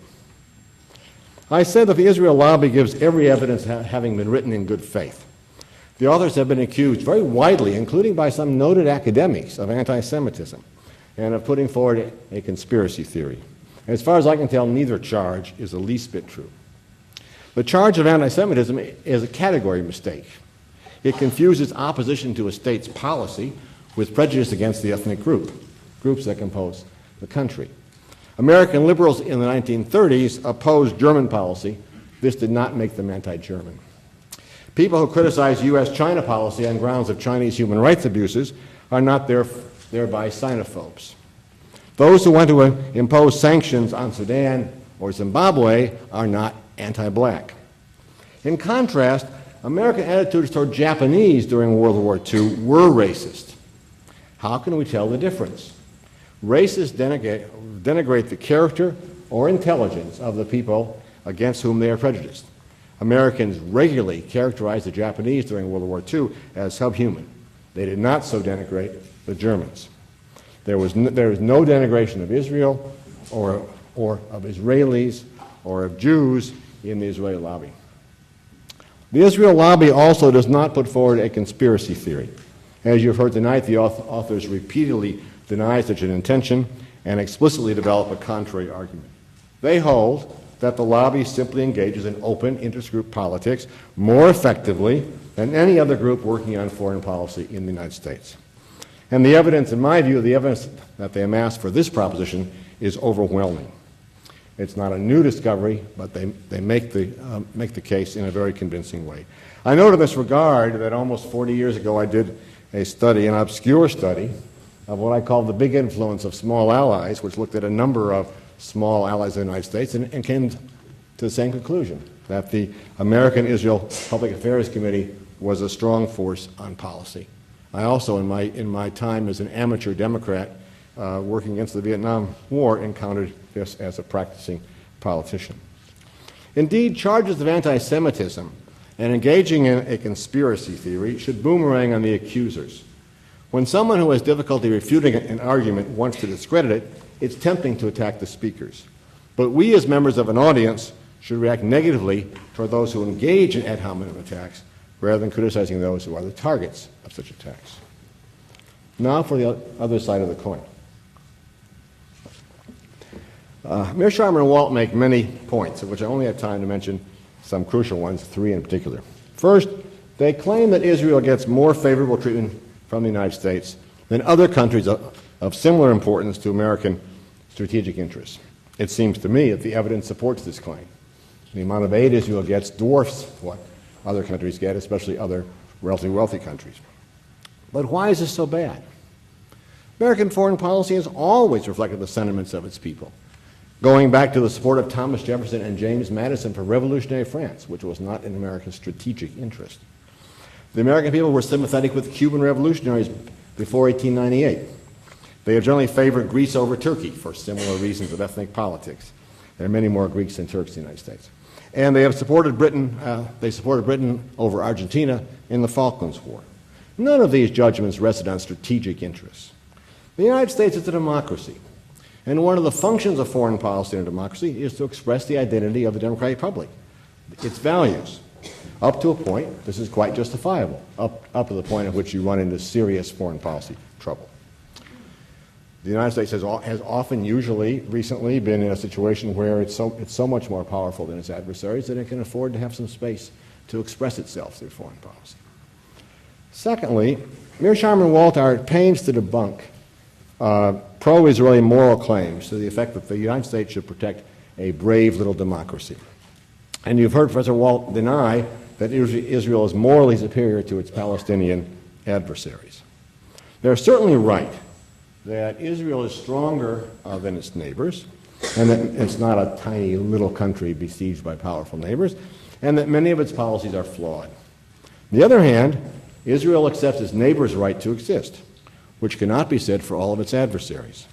I said that the Israel lobby gives every evidence having been written in good faith. The authors have been accused very widely, including by some noted academics, of anti-Semitism and of putting forward a conspiracy theory. As far as I can tell, neither charge is the least bit true. The charge of anti-Semitism is a category mistake. It confuses opposition to a state's policy with prejudice against the ethnic groups that compose the country. American liberals in the 1930s opposed German policy. This did not make them anti-German. People who criticize U.S.-China policy on grounds of Chinese human rights abuses are not thereby xenophobes. Those who want to impose sanctions on Sudan or Zimbabwe are not anti-black. In contrast, American attitudes toward Japanese during World War II were racist. How can we tell the difference? Racists denigrate the character or intelligence of the people against whom they are prejudiced. Americans regularly characterized the Japanese during World War II as subhuman. They did not so denigrate the Germans. There was no denigration of Israel or of Israelis or of Jews in the Israeli lobby. The Israel lobby also does not put forward a conspiracy theory. As you've heard tonight, the authors repeatedly deny such an intention and explicitly develop a contrary argument. They hold that the lobby simply engages in open intergroup politics more effectively than any other group working on foreign policy in the United States. And the evidence, in my view, the evidence that they amass for this proposition is overwhelming. It's not a new discovery, but they make the case in a very convincing way. I note in this regard that almost 40 years ago I did a study, an obscure study, of what I call the big influence of small allies, which looked at a number of small allies of the United States and came to the same conclusion, that the American Israel Public Affairs Committee was a strong force on policy. I also, in my time as an amateur Democrat working against the Vietnam War, encountered this as a practicing politician. Indeed, charges of anti-Semitism and engaging in a conspiracy theory should boomerang on the accusers. When someone who has difficulty refuting an argument wants to discredit it, it's tempting to attack the speakers. But we as members of an audience should react negatively toward those who engage in ad hominem attacks rather than criticizing those who are the targets of such attacks. Now for the other side of the coin. Mearsheimer and Walt make many points, of which I only have time to mention some crucial ones, three in particular. First, they claim that Israel gets more favorable treatment from the United States than other countries of similar importance to American strategic interests. It seems to me that the evidence supports this claim. The amount of aid Israel gets dwarfs what other countries get, especially other relatively wealthy countries. But why is this so bad? American foreign policy has always reflected the sentiments of its people, going back to the support of Thomas Jefferson and James Madison for revolutionary France, which was not in American strategic interest. The American people were sympathetic with Cuban revolutionaries before 1898. They have generally favored Greece over Turkey for similar reasons of ethnic politics. There are many more Greeks than Turks in the United States. And they have supported Britain, over Argentina in the Falklands War. None of these judgments rested on strategic interests. The United States is a democracy. And one of the functions of foreign policy in a democracy is to express the identity of the democratic republic, its values. Up to a point, this is quite justifiable, up to the point at which you run into serious foreign policy trouble. The United States has often, usually, recently been in a situation where it's so much more powerful than its adversaries that it can afford to have some space to express itself through foreign policy. Secondly, Mearsheimer and Walt are at pains to debunk pro-Israeli moral claims to the effect that the United States should protect a brave little democracy. And you've heard Professor Walt deny that Israel is morally superior to its Palestinian adversaries. They're certainly right that Israel is stronger than its neighbors, and that it's not a tiny little country besieged by powerful neighbors, and that many of its policies are flawed. On the other hand, Israel accepts its neighbors' right to exist, which cannot be said for all of its adversaries.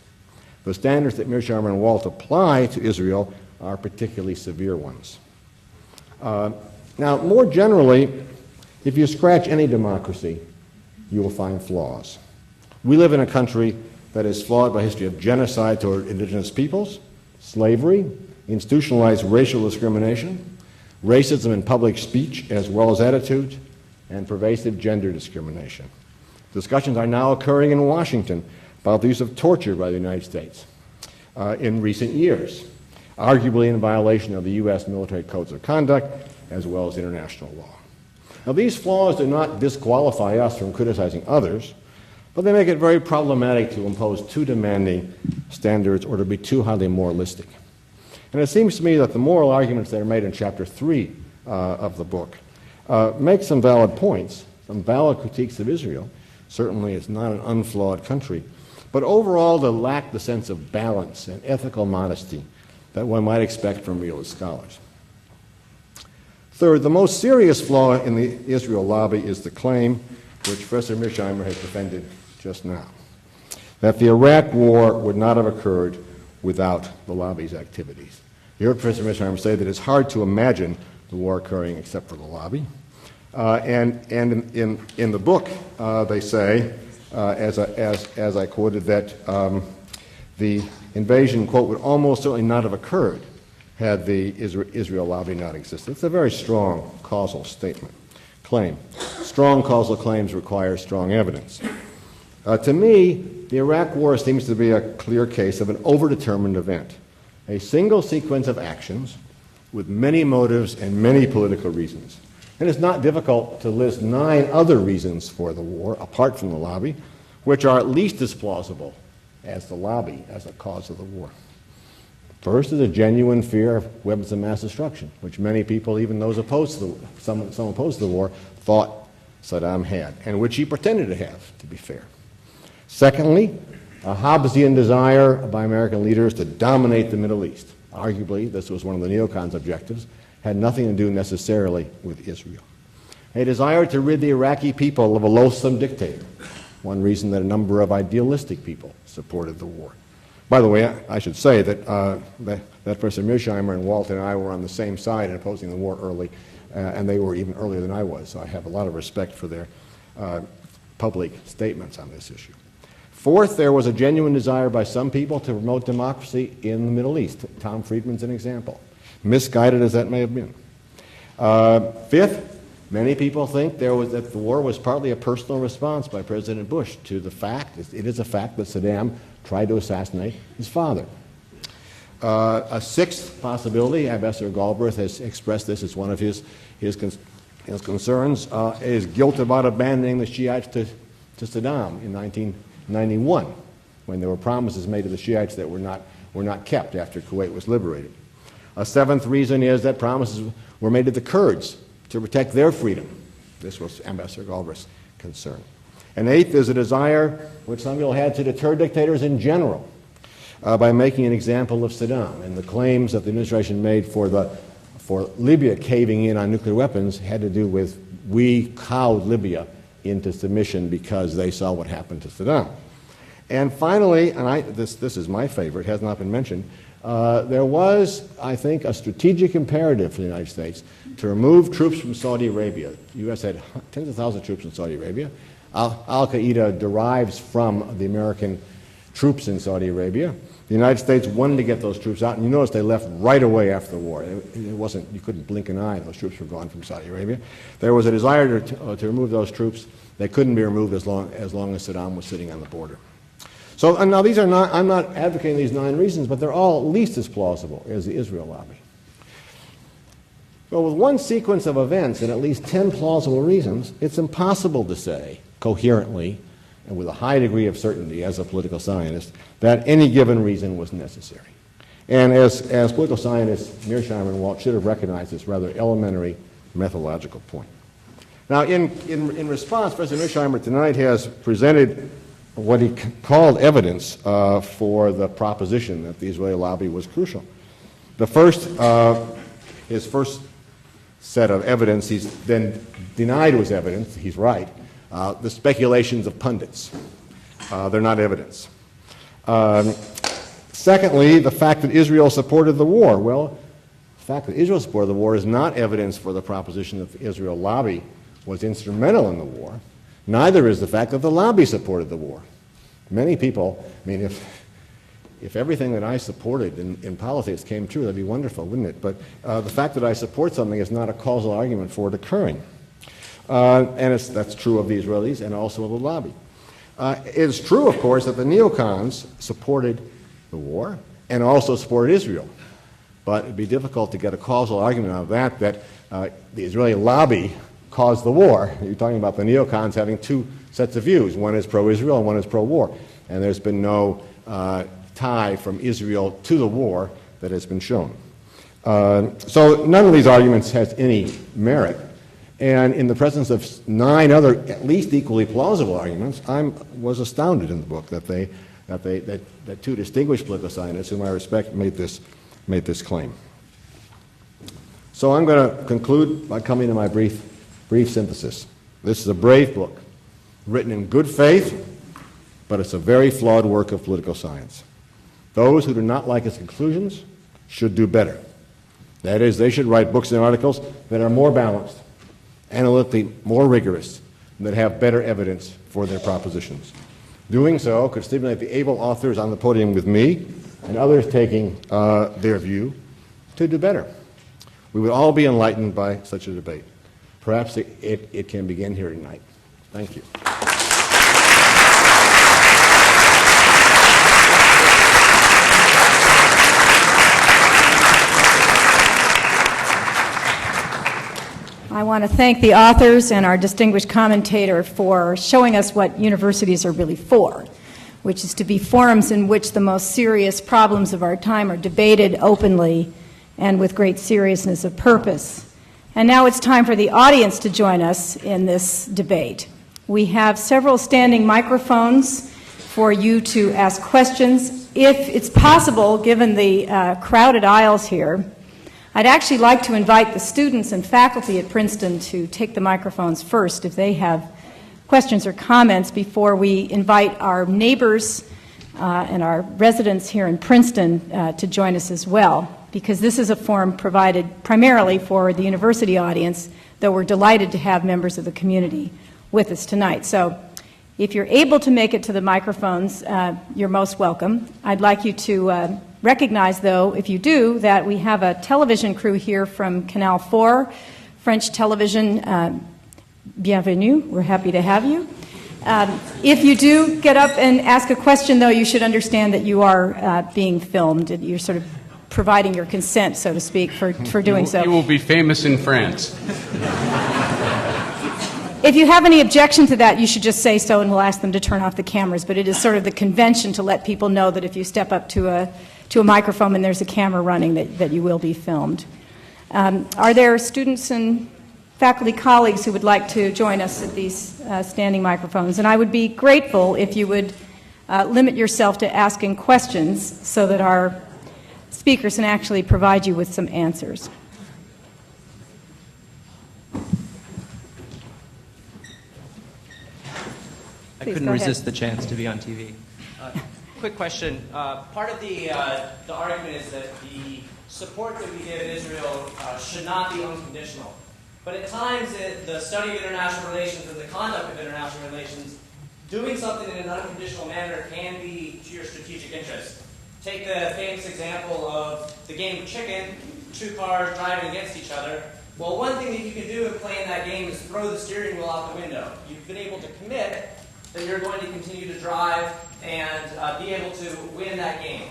The standards that Mearsheimer and Walt apply to Israel are particularly severe ones. Now, more generally, if you scratch any democracy, you will find flaws. We live in a country that is flawed by a history of genocide toward indigenous peoples, slavery, institutionalized racial discrimination, racism in public speech as well as attitudes, and pervasive gender discrimination. Discussions are now occurring in Washington about the use of torture by the United States in recent years, arguably in violation of the U.S. military codes of conduct as well as international law. Now, these flaws do not disqualify us from criticizing others, but they make it very problematic to impose too demanding standards or to be too highly moralistic. And it seems to me that the moral arguments that are made in Chapter 3 of the book make some valid points, some valid critiques of Israel. Certainly it's not an unflawed country, but overall they lack the sense of balance and ethical modesty that one might expect from realist scholars. Third, the most serious flaw in the Israel lobby is the claim, which Professor Mearsheimer has defended just now, that the Iraq War would not have occurred without the lobby's activities. You heard Professor Mearsheimer say that it's hard to imagine the war occurring except for the lobby. And in the book, they say, as I quoted, that the invasion, quote, would almost certainly not have occurred had the Israel lobby not existed. It's a very strong causal claim. Strong causal claims require strong evidence. To me, the Iraq War seems to be a clear case of an overdetermined event, a single sequence of actions with many motives and many political reasons. And it's not difficult to list 9 other reasons for the war, apart from the lobby, which are at least as plausible as the lobby as a cause of the war. First is a genuine fear of weapons of mass destruction, which many people, even those opposed to some opposed to the war, thought Saddam had, and which he pretended to have, to be fair. Secondly, a Hobbesian desire by American leaders to dominate the Middle East. Arguably, this was one of the neocons' objectives, had nothing to do necessarily with Israel. A desire to rid the Iraqi people of a loathsome dictator, one reason that a number of idealistic people supported the war. By the way, I should say that Professor Mearsheimer and Walt and I were on the same side in opposing the war early, and they were even earlier than I was, so I have a lot of respect for their public statements on this issue. Fourth, there was a genuine desire by some people to promote democracy in the Middle East. Tom Friedman's an example, misguided as that may have been. Fifth, many people think that the war was partly a personal response by President Bush to the fact, it is a fact, that Saddam tried to assassinate his father. A sixth possibility, Ambassador Galbraith has expressed this as one of his concerns, is guilt about abandoning the Shiites to Saddam in 1991, when there were promises made to the Shiites that were not kept after Kuwait was liberated. A seventh reason is that promises were made to the Kurds to protect their freedom. This was Ambassador Galbraith's concern. And eighth is a desire, which some people had, to deter dictators in general by making an example of Saddam. And the claims that the administration made for Libya caving in on nuclear weapons had to do with we cowed Libya into submission because they saw what happened to Saddam. And finally, and this is my favorite, has not been mentioned, there was, I think, a strategic imperative for the United States to remove troops from Saudi Arabia. The U.S. had tens of thousands of troops in Saudi Arabia. Al-Qaeda derives from the American troops in Saudi Arabia. The United States wanted to get those troops out, and you notice they left right away after the war. You couldn't blink an eye, those troops were gone from Saudi Arabia. There was a desire to remove those troops. They couldn't be removed as long as Saddam was sitting on the border. So now these are not, I'm not advocating these 9 reasons, but they're all at least as plausible as the Israel lobby. Well, with one sequence of events and at least 10 plausible reasons, it's impossible to say coherently and with a high degree of certainty as a political scientist that any given reason was necessary. And as political scientists, Mearsheimer and Walt should have recognized this rather elementary methodological point. Now, in response, Professor Mearsheimer tonight has presented what he called evidence for the proposition that the Israeli lobby was crucial. The first, his first set of evidence, he's then denied was evidence, he's right, the speculations of pundits. They're not evidence. Secondly, the fact that Israel supported the war. Well, the fact that Israel supported the war is not evidence for the proposition that the Israel lobby was instrumental in the war. Neither is the fact that the lobby supported the war. Many people, I mean, if everything that I supported in politics came true, that'd be wonderful, wouldn't it? But the fact that I support something is not a causal argument for it occurring. And that's true of the Israelis and also of the lobby. It's true, of course, that the neocons supported the war and also supported Israel. But it'd be difficult to get a causal argument out of that the Israeli lobby caused the war. You're talking about the neocons having 2 sets of views. One is pro-Israel and one is pro-war. And there's been no tie from Israel to the war that has been shown. So none of these arguments has any merit. And in the presence of 9 other at least equally plausible arguments, I was astounded in the book that 2 distinguished political scientists, whom I respect, made this claim. So I'm going to conclude by coming to my brief synthesis. This is a brave book, written in good faith, but it's a very flawed work of political science. Those who do not like its conclusions should do better. That is, they should write books and articles that are more balanced, analytically more rigorous, and that have better evidence for their propositions. Doing so could stimulate the able authors on the podium with me and others taking their view to do better. We would all be enlightened by such a debate. Perhaps it can begin here tonight. Thank you. I want to thank the authors and our distinguished commentator for showing us what universities are really for, which is to be forums in which the most serious problems of our time are debated openly and with great seriousness of purpose. And now it's time for the audience to join us in this debate. We have several standing microphones for you to ask questions. If it's possible, given the crowded aisles here, I'd actually like to invite the students and faculty at Princeton to take the microphones first if they have questions or comments before we invite our neighbors and our residents here in Princeton to join us as well, because this is a forum provided primarily for the university audience, though we're delighted to have members of the community with us tonight. So if you're able to make it to the microphones, you're most welcome. I'd like you to recognize, though, if you do, that we have a television crew here from Canal 4, French television. Bienvenue. We're happy to have you. If you do get up and ask a question, though, you should understand that you are being filmed. You're sort of providing your consent, so to speak, for doing so. You will be famous in France. If you have any objection to that, you should just say so, and we'll ask them to turn off the cameras. But it is sort of the convention to let people know that if you step up to a microphone and there's a camera running, that you will be filmed. Are there students and faculty colleagues who would like to join us at these standing microphones? And I would be grateful if you would limit yourself to asking questions so that our speakers can actually provide you with some answers. I couldn't resist the chance to be on TV. Quick question. Part of the argument is that the support that we give Israel should not be unconditional. But at times, the study of international relations and the conduct of international relations, doing something in an unconditional manner can be to your strategic interest. Take the famous example of the game of chicken, 2 cars driving against each other. Well, one thing that you can do in playing that game is throw the steering wheel out the window. You've been able to commit then you're going to continue to drive and be able to win that game.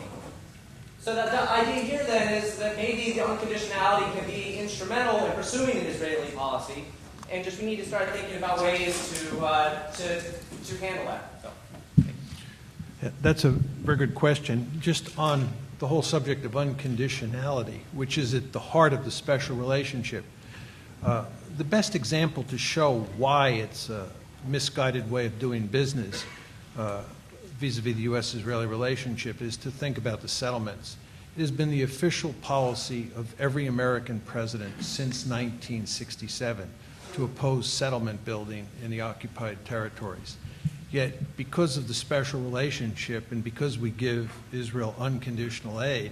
So the idea here then is that maybe the unconditionality can be instrumental in pursuing an Israeli policy, and just we need to start thinking about ways to handle that. So. Yeah, that's a very good question. Just on the whole subject of unconditionality, which is at the heart of the special relationship, the best example to show why it's a misguided way of doing business vis-a-vis the U.S.-Israeli relationship is to think about the settlements. It has been the official policy of every American president since 1967 to oppose settlement building in the occupied territories. Yet, because of the special relationship and because we give Israel unconditional aid,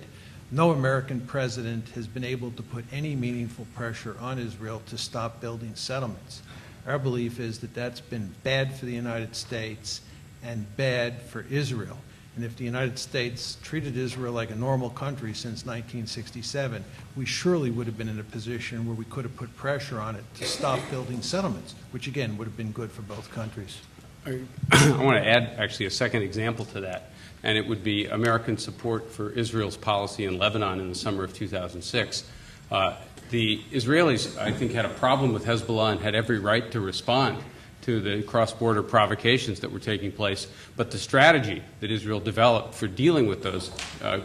no American president has been able to put any meaningful pressure on Israel to stop building settlements. Our belief is that that's been bad for the United States and bad for Israel. And if the United States treated Israel like a normal country since 1967, we surely would have been in a position where we could have put pressure on it to stop building settlements, which again would have been good for both countries. I want to add actually a second example to that, and it would be American support for Israel's policy in Lebanon in the summer of 2006. The Israelis, I think, had a problem with Hezbollah and had every right to respond to the cross-border provocations that were taking place. But the strategy that Israel developed for dealing with those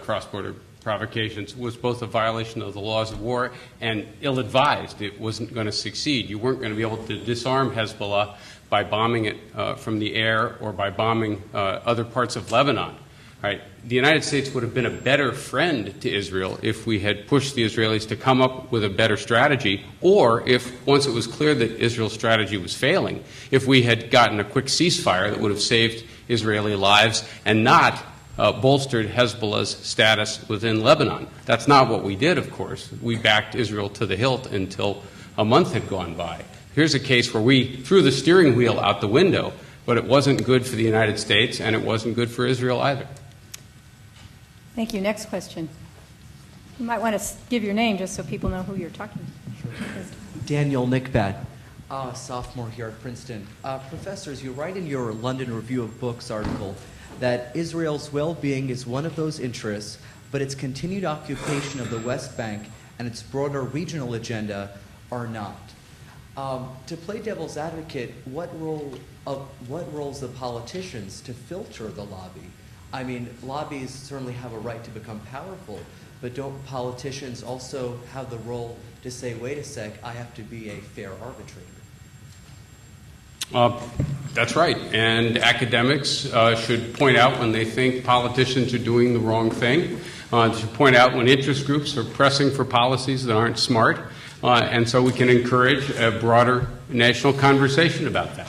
cross-border provocations was both a violation of the laws of war and ill-advised. It wasn't going to succeed. You weren't going to be able to disarm Hezbollah by bombing it from the air or by bombing other parts of Lebanon. Right? The United States would have been a better friend to Israel if we had pushed the Israelis to come up with a better strategy, or if, once it was clear that Israel's strategy was failing, if we had gotten a quick ceasefire that would have saved Israeli lives and not bolstered Hezbollah's status within Lebanon. That's not what we did, of course. We backed Israel to the hilt until a month had gone by. Here's a case where we threw the steering wheel out the window, but it wasn't good for the United States and it wasn't good for Israel either. Thank you. Next question. You might want to give your name just so people know who you're talking to. Daniel Nickbad, sophomore here at Princeton. Professors, you write in your London Review of Books article that Israel's well-being is one of those interests, but its continued occupation of the West Bank and its broader regional agenda are not. To play devil's advocate, what roles the politicians to filter the lobby? I mean, lobbies certainly have a right to become powerful, but don't politicians also have the role to say, wait a sec, I have to be a fair arbitrator? That's right. And academics should point out when they think politicians are doing the wrong thing. Should point out when interest groups are pressing for policies that aren't smart. And so we can encourage a broader national conversation about that.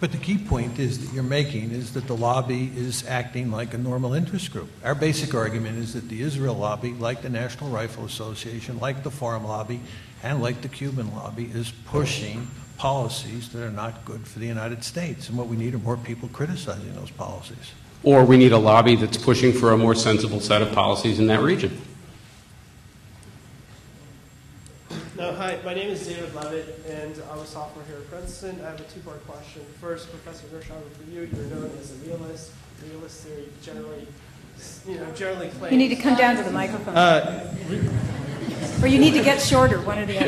But the key point is that you're making is that the lobby is acting like a normal interest group. Our basic argument is that the Israel lobby, like the National Rifle Association, like the Farm lobby, and like the Cuban lobby, is pushing policies that are not good for the United States. And what we need are more people criticizing those policies. Or we need a lobby that's pushing for a more sensible set of policies in that region. No, hi, my name is David Levitt, and I'm a sophomore here at Princeton. I have a two-part question. First, Professor Mearsheimer, for you, you're known as a realist. Realist theory generally claims... You need to come down to the microphone. Or you need to get shorter, one or the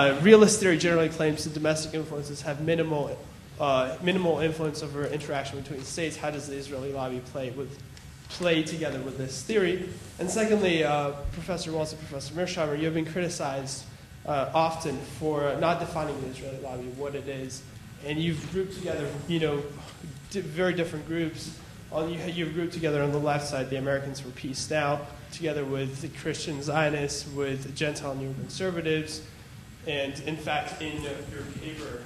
other. Realist theory generally claims that domestic influences have minimal influence over interaction between states. How does the Israeli lobby play together with this theory? And secondly, Professor Walt and Professor Mearsheimer, you have been criticized often for not defining the Israeli lobby, what it is, and you've grouped together, very different groups. You've grouped together on the left side the Americans for Peace Now, together with the Christian Zionists, with Gentile neoconservatives, and in fact, in your paper,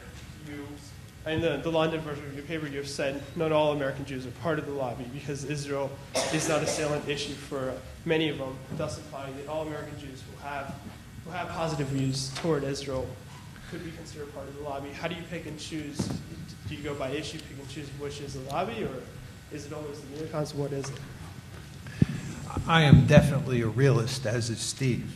in the London version of your paper, you have said not all American Jews are part of the lobby because Israel is not a salient issue for many of them, thus implying that all American Jews who have positive views toward Israel could be considered part of the lobby. How do you pick and choose? Do you go by issue, pick and choose which is the lobby, or is it always the neocons? What is it? I am definitely a realist, as is Steve.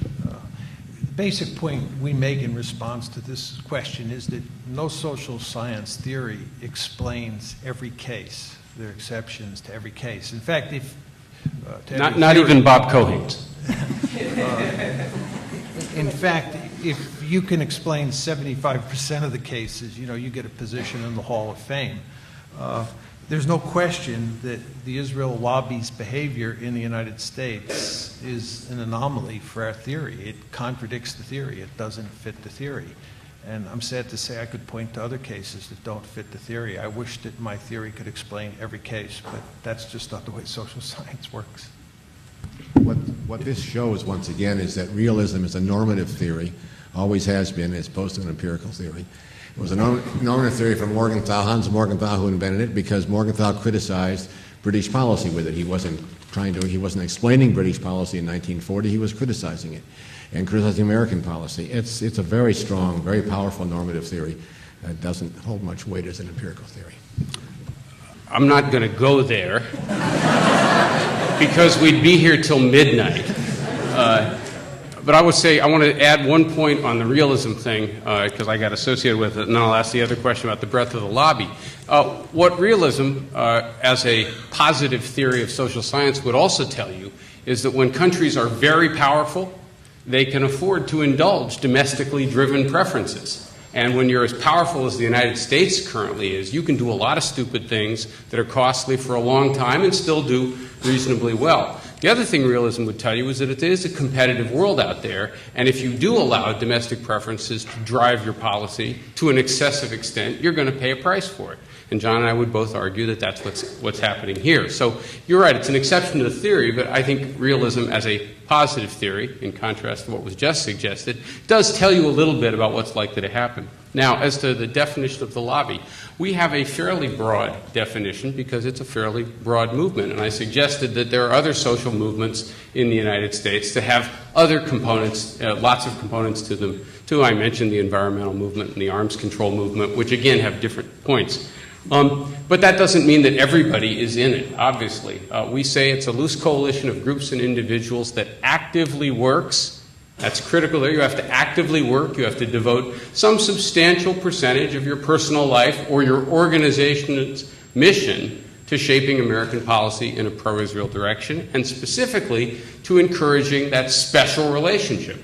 basic point we make in response to this question is that no social science theory explains every case. There are exceptions to every case. In fact, if Not even Bob Keohane's. In fact, if you can explain 75% of the cases, you get a position in the Hall of Fame. There's no question that the Israel lobby's behavior in the United States is an anomaly for our theory. It contradicts the theory. It doesn't fit the theory. And I'm sad to say I could point to other cases that don't fit the theory. I wish that my theory could explain every case, but that's just not the way social science works. What this shows, once again, is that realism is a normative theory, always has been, as opposed to an empirical theory. It was a normative theory from Morgenthau, Hans Morgenthau, who invented it, because Morgenthau criticized British policy with it. He wasn't explaining British policy in 1940, he was criticizing it, and criticizing American policy. It's a very strong, very powerful normative theory that doesn't hold much weight as an empirical theory. I'm not going to go there because we'd be here till midnight. But I would say I want to add one point on the realism thing because I got associated with it, and then I'll ask the other question about the breadth of the lobby. What realism, as a positive theory of social science, would also tell you is that when countries are very powerful, they can afford to indulge domestically driven preferences. And when you're as powerful as the United States currently is, you can do a lot of stupid things that are costly for a long time and still do reasonably well. The other thing realism would tell you is that it is a competitive world out there, and if you do allow domestic preferences to drive your policy to an excessive extent, you're going to pay a price for it. And John and I would both argue that that's what's happening here. So you're right, it's an exception to the theory, but I think realism as a positive theory, in contrast to what was just suggested, does tell you a little bit about what's likely to happen. Now, as to the definition of the lobby, we have a fairly broad definition because it's a fairly broad movement. And I suggested that there are other social movements in the United States that have other components, lots of components to them, too. I mentioned the environmental movement and the arms control movement, which again have different points. But that doesn't mean that everybody is in it, obviously. We say it's a loose coalition of groups and individuals that actively works. That's critical there. You have to actively work. You have to devote some substantial percentage of your personal life or your organization's mission to shaping American policy in a pro-Israel direction, and specifically to encouraging that special relationship.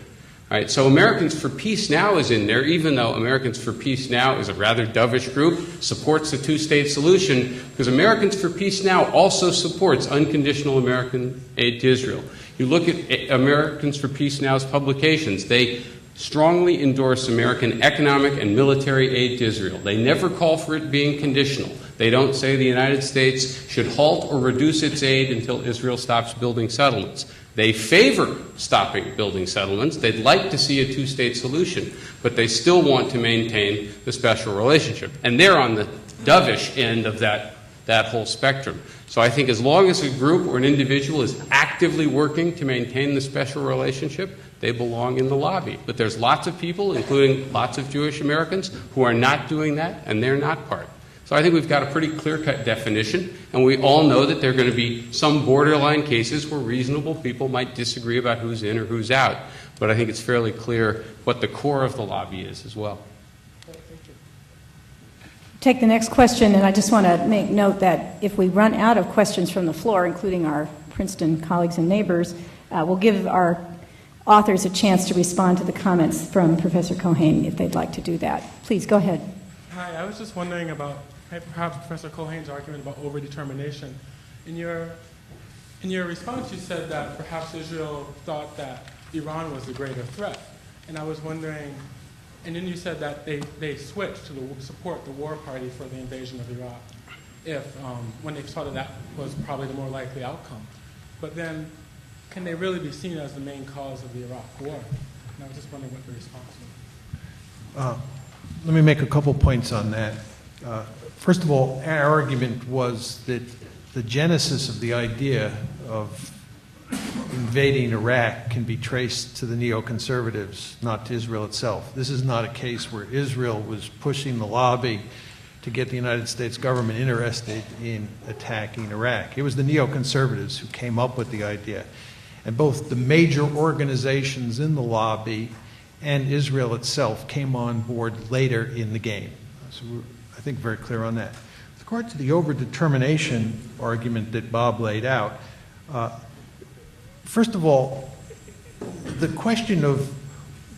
Right, so Americans for Peace Now is in there, even though Americans for Peace Now is a rather dovish group, supports the two-state solution, because Americans for Peace Now also supports unconditional American aid to Israel. You look at Americans for Peace Now's publications, they strongly endorse American economic and military aid to Israel. They never call for it being conditional. They don't say the United States should halt or reduce its aid until Israel stops building settlements. They favor stopping building settlements. They'd like to see a two-state solution, but they still want to maintain the special relationship. And they're on the dovish end of that whole spectrum. So I think as long as a group or an individual is actively working to maintain the special relationship, they belong in the lobby. But there's lots of people, including lots of Jewish Americans, who are not doing that, and they're not part. So I think we've got a pretty clear-cut definition, and we all know that there are going to be some borderline cases where reasonable people might disagree about who's in or who's out. But I think it's fairly clear what the core of the lobby is as well. Take the next question, and I just want to make note that if we run out of questions from the floor, including our Princeton colleagues and neighbors, we'll give our authors a chance to respond to the comments from Professor Keohane if they'd like to do that. Please, go ahead. Hi, I was just wondering about perhaps Professor Keohane's argument about overdetermination. In your response, you said that perhaps Israel thought that Iran was the greater threat. And I was wondering, and then you said that they switched to support the war party for the invasion of Iraq when they saw that was probably the more likely outcome. But then, can they really be seen as the main cause of the Iraq war? And I was just wondering what the response was. Let me make a couple points on that. First of all, our argument was that the genesis of the idea of invading Iraq can be traced to the neoconservatives, not to Israel itself. This is not a case where Israel was pushing the lobby to get the United States government interested in attacking Iraq. It was the neoconservatives who came up with the idea. And both the major organizations in the lobby and Israel itself came on board later in the game. So we're, I think, very clear on that. With regard to the overdetermination argument that Bob laid out, first of all, the question of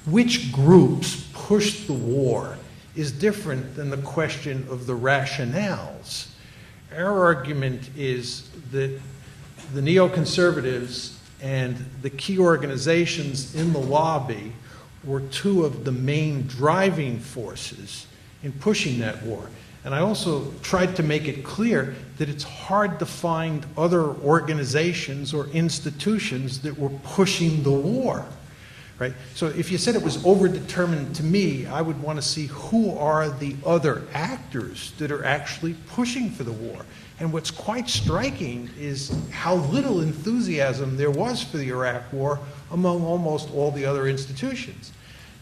which groups pushed the war is different than the question of the rationales. Our argument is that the neoconservatives and the key organizations in the lobby were two of the main driving forces in pushing that war. And I also tried to make it clear that it's hard to find other organizations or institutions that were pushing the war, right? So if you said it was overdetermined, to me, I would want to see who are the other actors that are actually pushing for the war. And what's quite striking is how little enthusiasm there was for the Iraq War among almost all the other institutions.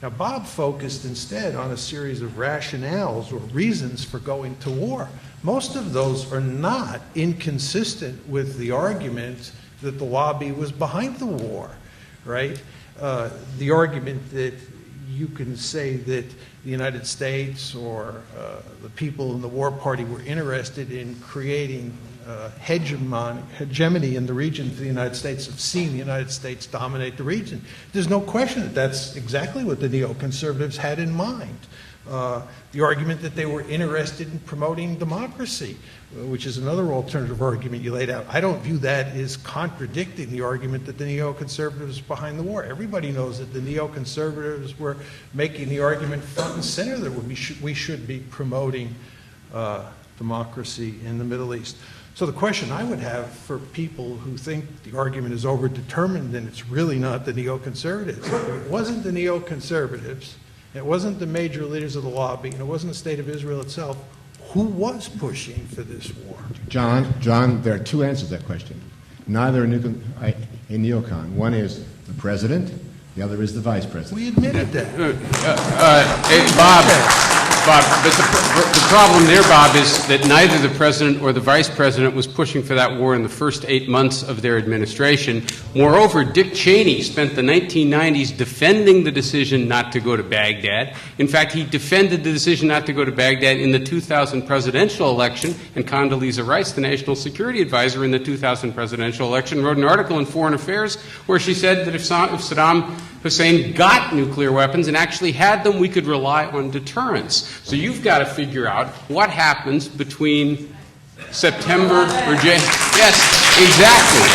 Now, Bob focused instead on a series of rationales or reasons for going to war. Most of those are not inconsistent with the argument that the lobby was behind the war, right? The argument that you can say that the United States or the people in the war party were interested in creating hegemony in the region for the United States, have seen the United States dominate the region. There's no question that that's exactly what the neoconservatives had in mind. The argument that they were interested in promoting democracy, which is another alternative argument you laid out. I don't view that as contradicting the argument that the neoconservatives were behind the war. Everybody knows that the neoconservatives were making the argument front and center that we should be promoting democracy in the Middle East. So the question I would have for people who think the argument is overdetermined and it's really not the neoconservatives, if it wasn't the neoconservatives, it wasn't the major leaders of the lobby, and it wasn't the state of Israel itself, who was pushing for this war? John, there are two answers to that question. Neither a neocon. One is the president, the other is the vice president. We admitted that. Bob, but the problem there, Bob, is that neither the president or the vice president was pushing for that war in the first 8 months of their administration. Moreover, Dick Cheney spent the 1990s defending the decision not to go to Baghdad. In fact, he defended the decision not to go to Baghdad in the 2000 presidential election, and Condoleezza Rice, the national security advisor in the 2000 presidential election, wrote an article in Foreign Affairs where she said that if Saddam Hussein got nuclear weapons and actually had them, we could rely on deterrence. So you've got to figure out what happens between September or January. Yes, exactly.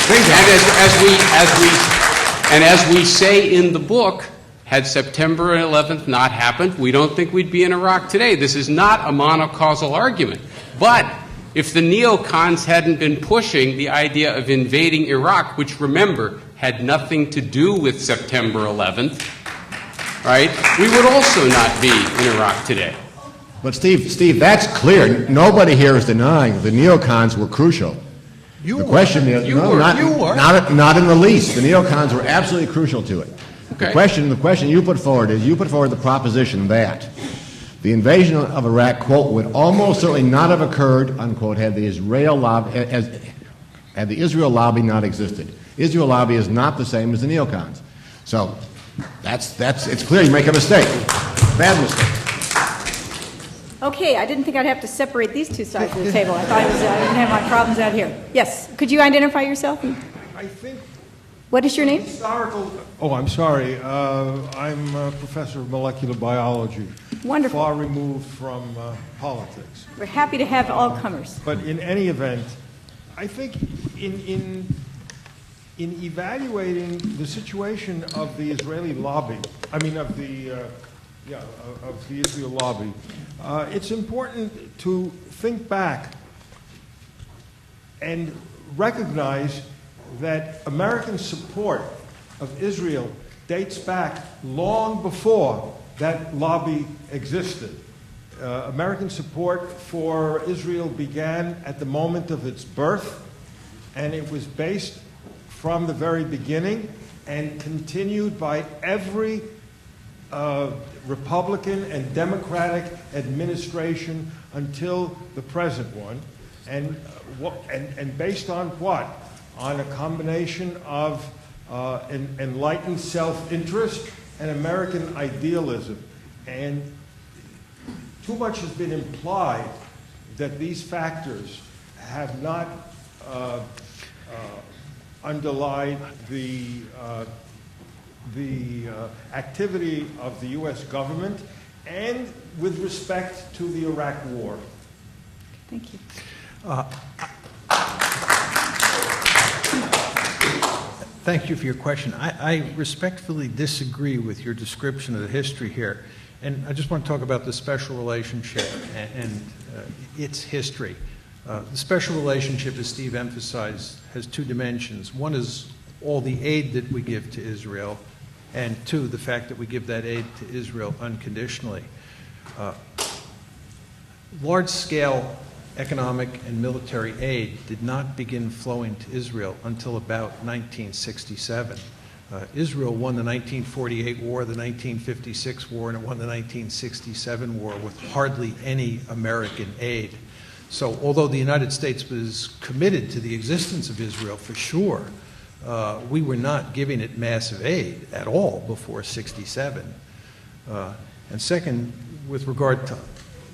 And as we say in the book, had September 11th not happened, we don't think we'd be in Iraq today. This is not a monocausal argument. But if the neocons hadn't been pushing the idea of invading Iraq, which, remember, had nothing to do with September 11th, right, we would also not be in Iraq today. But Steve, that's clear. Nobody here is denying that the neocons were crucial. The question is, not in the least. The neocons were absolutely crucial to it. Okay. The question you put forward is, you put forward the proposition that the invasion of Iraq, quote, would almost certainly not have occurred, unquote, had the Israel lobby not existed. Israel lobby is not the same as the neocons. So it's clear you make a mistake. Bad mistake. Okay, I didn't think I'd have to separate these two sides of the table. I thought I didn't have my problems out here. Yes, could you identify yourself? I think... What is your name? I'm sorry. I'm a professor of molecular biology. Wonderful. Far removed from politics. We're happy to have all comers. But in any event, I think in evaluating the situation of the Israeli lobby, of the Israel lobby, it's important to think back and recognize that American support of Israel dates back long before that lobby existed. American support for Israel began at the moment of its birth, and it was based from the very beginning and continued by every Republican and Democratic administration until the present one, and based on what? On a combination of enlightened self-interest and American idealism. And too much has been implied that these factors have not underlied the activity of the U.S. government and with respect to the Iraq War. Thank you. Thank you for your question. I respectfully disagree with your description of the history here. And I just want to talk about the special relationship and its history. The special relationship, as Steve emphasized, has two dimensions. One is all the aid that we give to Israel, and two, the fact that we give that aid to Israel unconditionally. Large-scale economic and military aid did not begin flowing to Israel until about 1967. Israel won the 1948 war, the 1956 war, and it won the 1967 war with hardly any American aid. So although the United States was committed to the existence of Israel for sure, we were not giving it massive aid at all before 67. And second, with regard to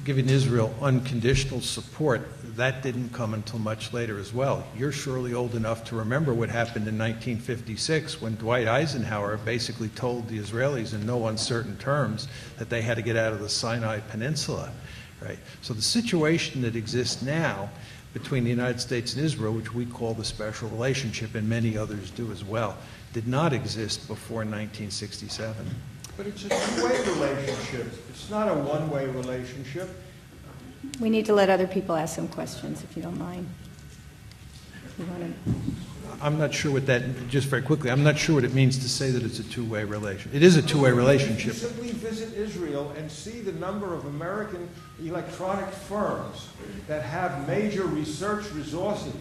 giving Israel unconditional support, that didn't come until much later as well. You're surely old enough to remember what happened in 1956 when Dwight Eisenhower basically told the Israelis in no uncertain terms that they had to get out of the Sinai Peninsula. Right? So the situation that exists now between the United States and Israel, which we call the special relationship, and many others do as well, did not exist before 1967. But it's a two-way relationship. It's not a one-way relationship. We need to let other people ask some questions, if you don't mind. You want to... I'm not sure what that, just very quickly, I'm not sure what it means to say that it's a two-way relationship. It is a two-way relationship. You simply visit Israel and see the number of American electronic firms that have major research resources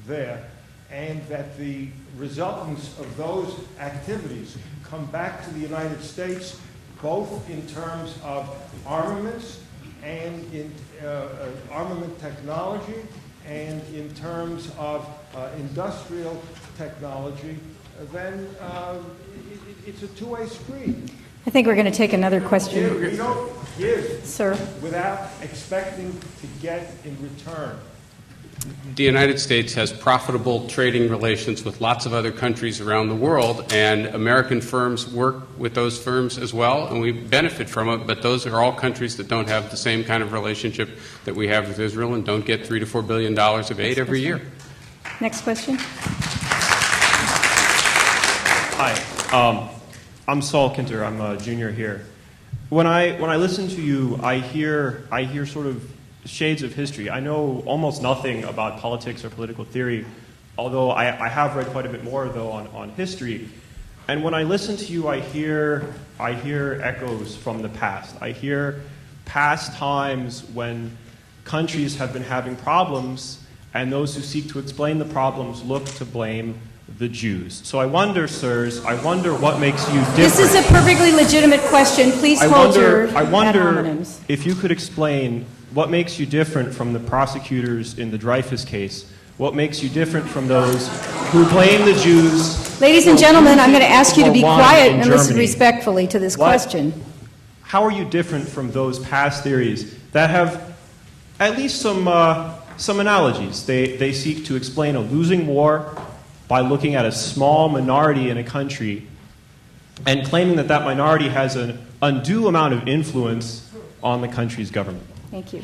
there, and that the resultants of those activities come back to the United States, both in terms of armaments and in armament technology, and in terms of industrial technology, then it's a two-way street. I think we're going to take another question. We don't give Sir. without expecting to get in return. The United States has profitable trading relations with lots of other countries around the world, and American firms work with those firms as well, and we benefit from it, but those are all countries that don't have the same kind of relationship that we have with Israel and don't get $3 to $4 billion of aid every year. Next question. Hi, I'm Saul Kinter. I'm a junior here. When I listen to you, I hear sort of shades of history. I know almost nothing about politics or political theory, although I have read quite a bit more, though, on history. And when I listen to you, I hear echoes from the past. I hear past times when countries have been having problems, and those who seek to explain the problems look to blame the Jews. So I wonder, sirs, what makes you different. This is a perfectly legitimate question. Please hold your ad hominems. If you could explain what makes you different from the prosecutors in the Dreyfus case. What makes you different from those who blame the Jews? Ladies and gentlemen, I'm going to ask you to be quiet and listen respectfully to this question. How are you different from those past theories that have at least some analogies? They seek to explain a losing war by looking at a small minority in a country and claiming that that minority has an undue amount of influence on the country's government. Thank you.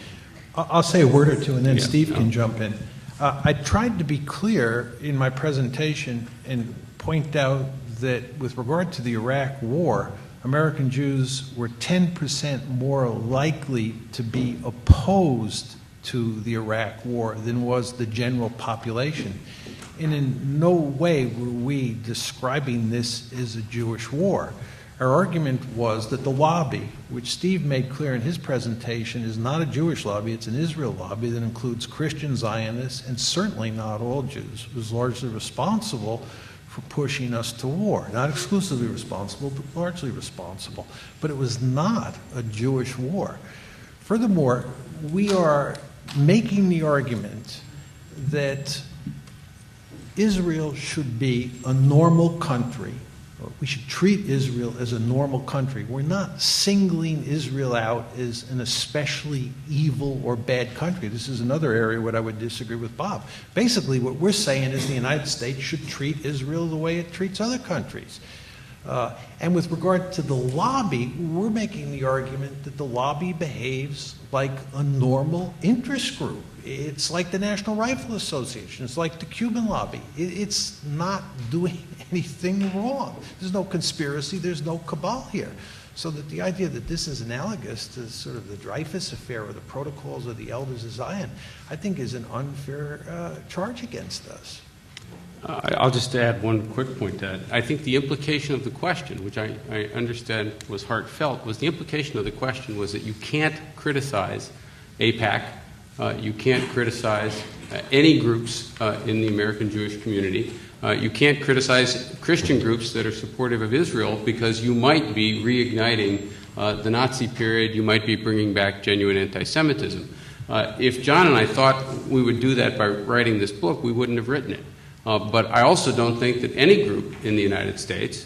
I'll say a word or two, and then Steve can jump in. I tried to be clear in my presentation and point out that with regard to the Iraq War, American Jews were 10% more likely to be opposed to the Iraq War than was the general population. And in no way were we describing this as a Jewish war. Our argument was that the lobby, which Steve made clear in his presentation, is not a Jewish lobby, it's an Israel lobby that includes Christian Zionists and certainly not all Jews, was largely responsible for pushing us to war. Not exclusively responsible, but largely responsible. But it was not a Jewish war. Furthermore, we are making the argument that Israel should be a normal country we should treat Israel as a normal country. We're not singling Israel out as an especially evil or bad country. This is another area where I would disagree with Bob. Basically, what we're saying is the United States should treat Israel the way it treats other countries. And with regard to the lobby, we're making the argument that the lobby behaves like a normal interest group. It's like the National Rifle Association. It's like the Cuban lobby. It's not doing anything wrong. There's no conspiracy. There's no cabal here. So that the idea that this is analogous to sort of the Dreyfus affair or the protocols of the Elders of Zion, I think is an unfair charge against us. I'll just add one quick point to that. I think the implication of the question, which I understand was heartfelt, was the implication of the question was that you can't criticize AIPAC, you can't criticize any groups in the American Jewish community, you can't criticize Christian groups that are supportive of Israel because you might be reigniting the Nazi period, you might be bringing back genuine anti-Semitism. If John and I thought we would do that by writing this book, we wouldn't have written it. But I also don't think that any group in the United States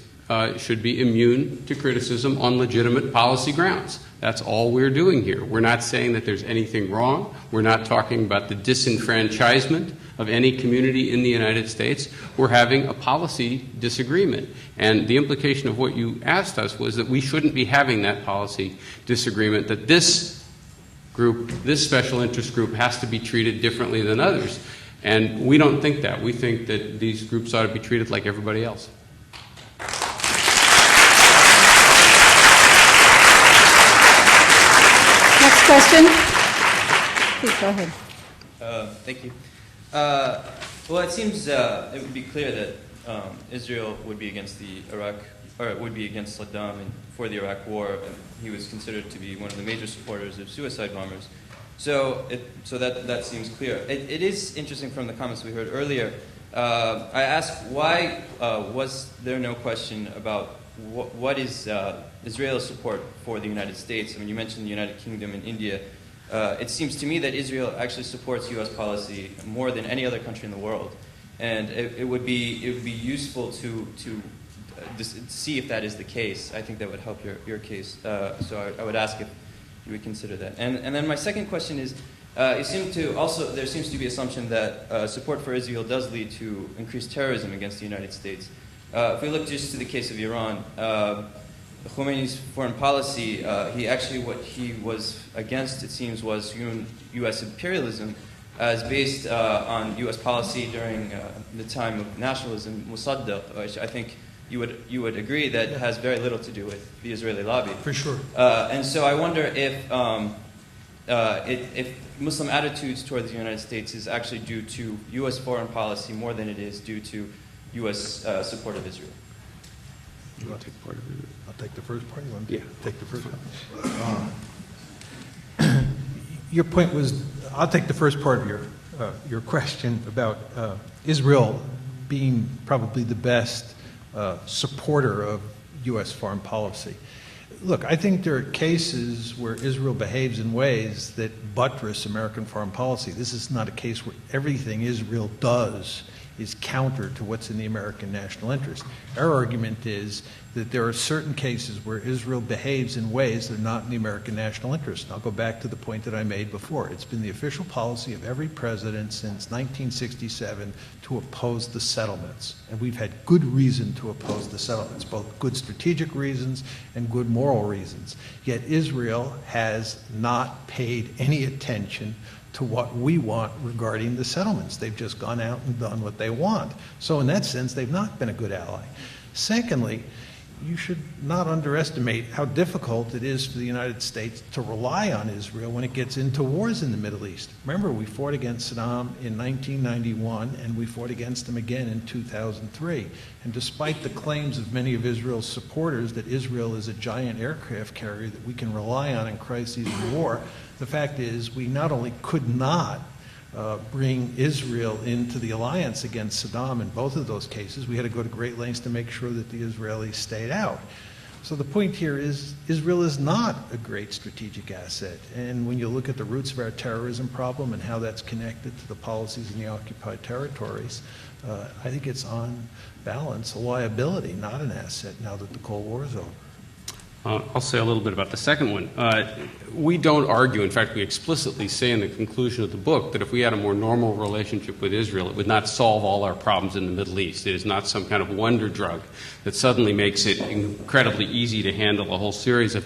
should be immune to criticism on legitimate policy grounds. That's all we're doing here. We're not saying that there's anything wrong. We're not talking about the disenfranchisement of any community in the United States. We're having a policy disagreement. And the implication of what you asked us was that we shouldn't be having that policy disagreement, that this group, this special interest group, has to be treated differently than others. And we don't think that. We think that these groups ought to be treated like everybody else. Next question. Please go ahead. Thank you. Well, it seems it would be clear that Israel would be against the Iraq, or would be against Saddam for the Iraq War. And he was considered to be one of the major supporters of suicide bombers. So that seems clear. It is interesting from the comments we heard earlier. I asked why was there no question about what is Israel's support for the United States? I mean, you mentioned the United Kingdom and India. It seems to me that Israel actually supports U.S. policy more than any other country in the world, and it would be useful to see if that is the case. I think that would help your case. So I would ask if you would consider that. And then my second question is, there seems to be assumption that support for Israel does lead to increased terrorism against the United States. If we look just to the case of Iran, Khomeini's foreign policy, what he was against, it seems, was U.S. imperialism as based on U.S. policy during the time of nationalism, Mossadegh, which I think you would agree that has very little to do with the Israeli lobby. For sure. And so I wonder if Muslim attitudes towards the United States is actually due to U.S. foreign policy more than it is due to U.S. support of Israel. You want to take part of it? I'll take the first part. You want to take the first part? Your point was, I'll take the first part of your question about Israel being probably the best supporter of U.S. foreign policy. Look, I think there are cases where Israel behaves in ways that buttress American foreign policy. This is not a case where everything Israel does is counter to what's in the American national interest. Our argument is that there are certain cases where Israel behaves in ways that are not in the American national interest. And I'll go back to the point that I made before. It's been the official policy of every president since 1967 to oppose the settlements. And we've had good reason to oppose the settlements, both good strategic reasons and good moral reasons. Yet Israel has not paid any attention to what we want regarding the settlements. They've just gone out and done what they want. So in that sense, they've not been a good ally. Secondly, you should not underestimate how difficult it is for the United States to rely on Israel when it gets into wars in the Middle East. Remember, we fought against Saddam in 1991, and we fought against him again in 2003. And despite the claims of many of Israel's supporters that Israel is a giant aircraft carrier that we can rely on in crises and war, the fact is we not only could not bring Israel into the alliance against Saddam in both of those cases, we had to go to great lengths to make sure that the Israelis stayed out. So the point here is Israel is not a great strategic asset. And when you look at the roots of our terrorism problem and how that's connected to the policies in the occupied territories, I think it's on balance a liability, not an asset, now that the Cold War is over. I'll say a little bit about the second one. We don't argue, in fact, we explicitly say in the conclusion of the book that if we had a more normal relationship with Israel, it would not solve all our problems in the Middle East. It is not some kind of wonder drug that suddenly makes it incredibly easy to handle a whole series of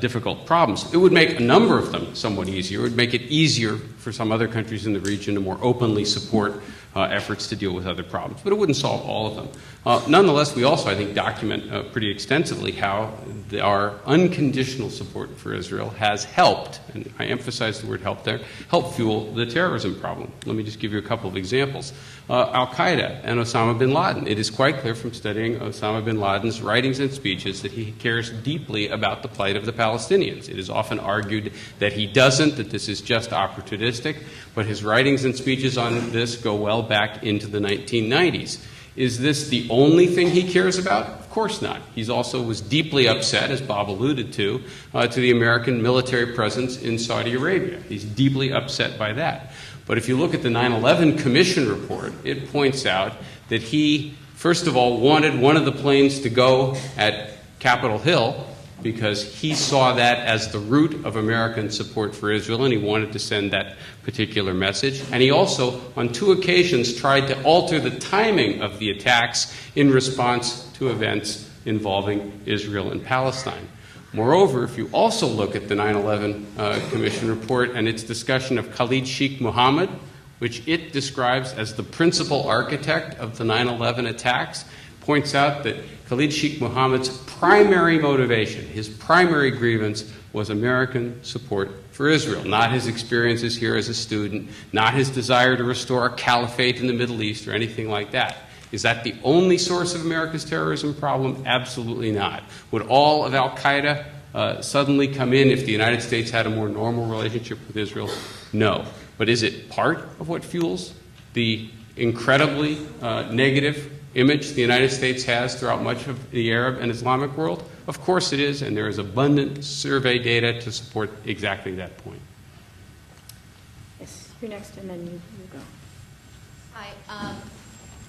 difficult problems. It would make a number of them somewhat easier. It would make it easier for some other countries in the region to more openly support efforts to deal with other problems, but it wouldn't solve all of them. Nonetheless, we also, I think, document pretty extensively how our unconditional support for Israel has helped, and I emphasize the word help there, help fuel the terrorism problem. Let me just give you a couple of examples. Al-Qaeda and Osama bin Laden. It is quite clear from studying Osama bin Laden's writings and speeches that he cares deeply about the plight of the Palestinians. It is often argued that he doesn't, that this is just opportunistic, but his writings and speeches on this go well back into the 1990s. Is this the only thing he cares about? Of course not. He also was deeply upset, as Bob alluded to the American military presence in Saudi Arabia. He's deeply upset by that. But if you look at the 9/11 Commission report, it points out that he, first of all, wanted one of the planes to go at Capitol Hill because he saw that as the root of American support for Israel, and he wanted to send that particular message. And he also, on 2 occasions, tried to alter the timing of the attacks in response to events involving Israel and Palestine. Moreover, if you also look at the 9/11 Commission report and its discussion of Khalid Sheikh Mohammed, which it describes as the principal architect of the 9/11 attacks, points out that Khalid Sheikh Mohammed's primary motivation, his primary grievance, was American support for Israel, not his experiences here as a student, not his desire to restore a caliphate in the Middle East or anything like that. Is that the only source of America's terrorism problem? Absolutely not. Would all of al-Qaeda suddenly come in if the United States had a more normal relationship with Israel? No. But is it part of what fuels the incredibly negative image the United States has throughout much of the Arab and Islamic world? Of course it is, and there is abundant survey data to support exactly that point. Yes, you're next, and then you go. Hi,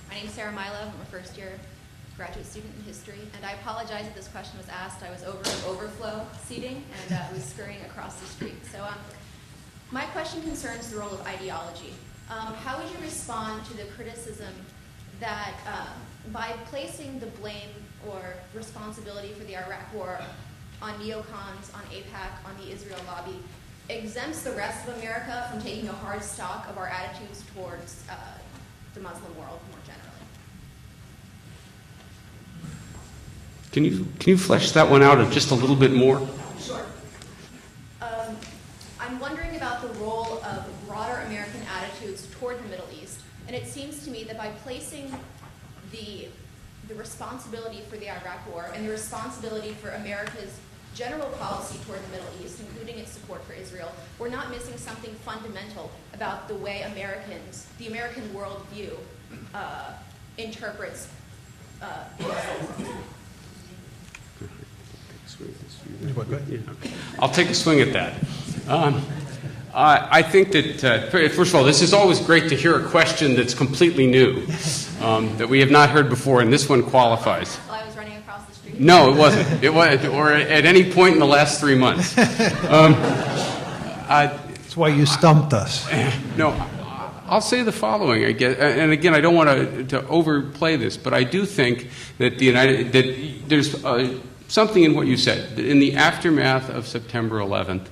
my name is Sarah Milo. I'm a first-year graduate student in history, and I apologize that this question was asked. I was over an overflow seating, and I was scurrying across the street. So my question concerns the role of ideology. How would you respond to the criticism that by placing the blame or responsibility for the Iraq War on neocons, on AIPAC, on the Israel lobby, exempts the rest of America from taking a hard stock of our attitudes towards the Muslim world more generally? Can you flesh that one out just a little bit more? Sure. I'm wondering about the role of broader American attitudes toward the Middle East. And it seems to me that by placing the responsibility for the Iraq War and the responsibility for America's general policy toward the Middle East, including its support for Israel, we're not missing something fundamental about the way the American worldview interprets I'll take a swing at that. I think that, first of all, this is always great to hear a question that's completely new, that we have not heard before, and this one qualifies. While I was running across the street? No, it wasn't. It was, or at any point in the last 3 months. That's why you stumped us. No, I'll say the following, I guess, and again, I don't want to overplay this, but I do think that there's something in what you said. In the aftermath of September 11th,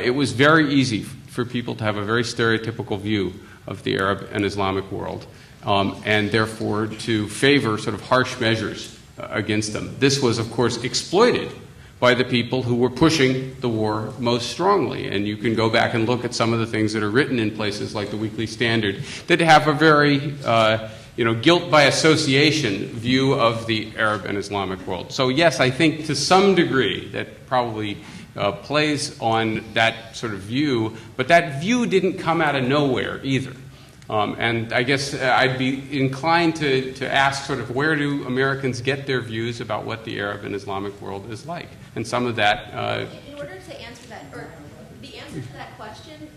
it was very easy for people to have a very stereotypical view of the Arab and Islamic world, and therefore to favor sort of harsh measures against them. This was, of course, exploited by the people who were pushing the war most strongly. And you can go back and look at some of the things that are written in places like the Weekly Standard that have a very guilt by association view of the Arab and Islamic world. So yes, I think to some degree that probably plays on that sort of view, but that view didn't come out of nowhere either. And I guess I'd be inclined to ask sort of where do Americans get their views about what the Arab and Islamic world is like? And some of that... in order to answer that, or the answer to that question,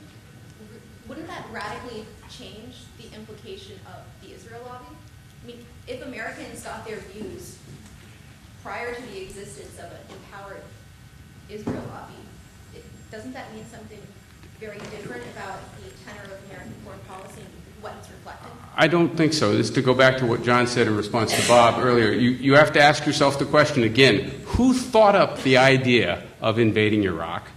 wouldn't that radically change the the implication of the Israel lobby? I mean, if Americans got their views prior to the existence of an empowered Israel lobby, doesn't that mean something very different about the tenor of American foreign policy and what it's reflecting? I don't think so. This is to go back to what John said in response to Bob earlier. You have to ask yourself the question again, who thought up the idea of invading Iraq?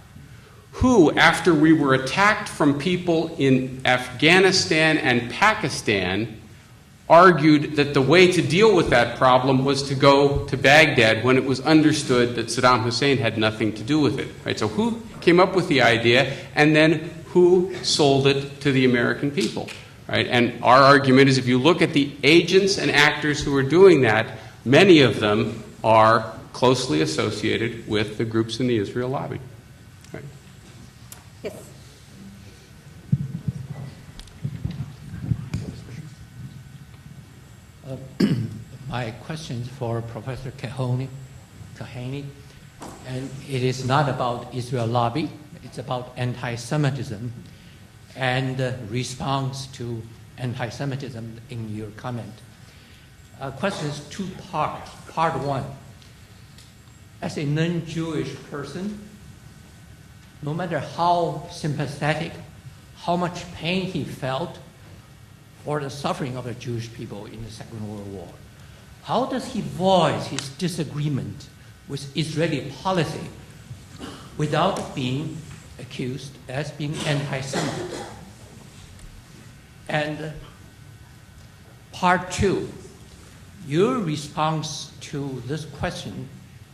Who, after we were attacked from people in Afghanistan and Pakistan, argued that the way to deal with that problem was to go to Baghdad when it was understood that Saddam Hussein had nothing to do with it? Right? So who came up with the idea, and then who sold it to the American people? Right? And our argument is if you look at the agents and actors who are doing that, many of them are closely associated with the groups in the Israel lobby. Right? Yes. My question is for Professor Keohane, and it is not about Israel lobby. It's about anti-Semitism and response to anti-Semitism in your comment. Question is two parts. Part one, as a non-Jewish person, no matter how sympathetic, how much pain he felt for the suffering of the Jewish people in the Second World War, how does he voice his disagreement with Israeli policy without being accused as being anti-Semitic? And part two, your response to this question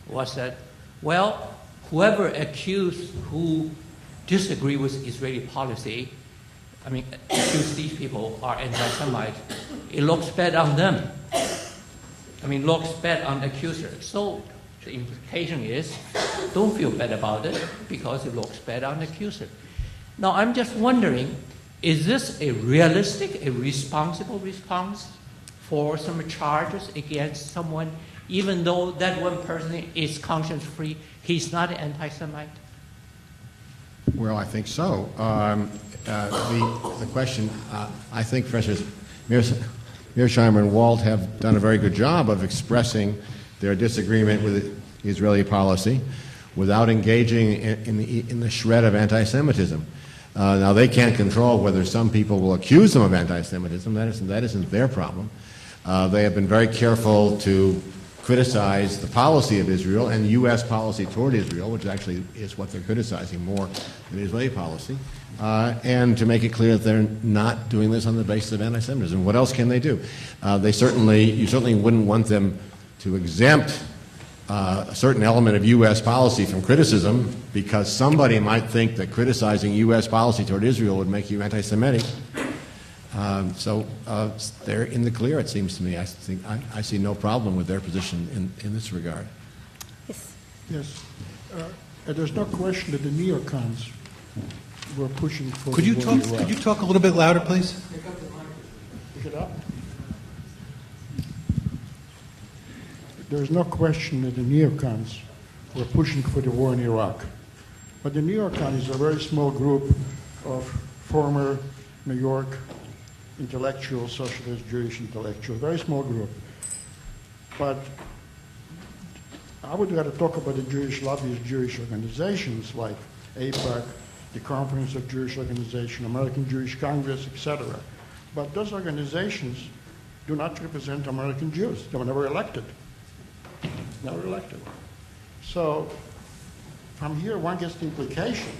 was that, well, whoever accused who disagree with Israeli policy, accuse these people are anti-Semite, it looks bad on them. Looks bad on the accuser. So the implication is, don't feel bad about it because it looks bad on the accuser. Now, I'm just wondering, is this a realistic, a responsible response for some charges against someone, even though that one person is conscience-free, he's not an anti-Semite? Well, I think so. The question, I think Professors Mearsheimer and Walt have done a very good job of expressing their disagreement with Israeli policy without engaging in the shred of anti-Semitism. Now, they can't control whether some people will accuse them of anti-Semitism. That isn't their problem. They have been very careful to criticize the policy of Israel and U.S. policy toward Israel, which actually is what they're criticizing more than Israeli policy, and to make it clear that they're not doing this on the basis of anti-Semitism. What else can they do? You certainly wouldn't want them to exempt a certain element of U.S. policy from criticism because somebody might think that criticizing U.S. policy toward Israel would make you anti-Semitic. So they're in the clear, it seems to me. I see no problem with their position in this regard. Yes. Yes. There's no question that the neocons were pushing for Could you talk a little bit louder, please? Pick it up. There's no question that the neocons were pushing for the war in Iraq. But the neocons is a very small group of former New York intellectuals, socialist Jewish intellectuals, very small group. But I would rather talk about the Jewish lobbyist Jewish organizations like AIPAC, the Conference of Jewish Organization, American Jewish Congress, etc. But those organizations do not represent American Jews. They were never elected. Never elected. So from here one gets the implication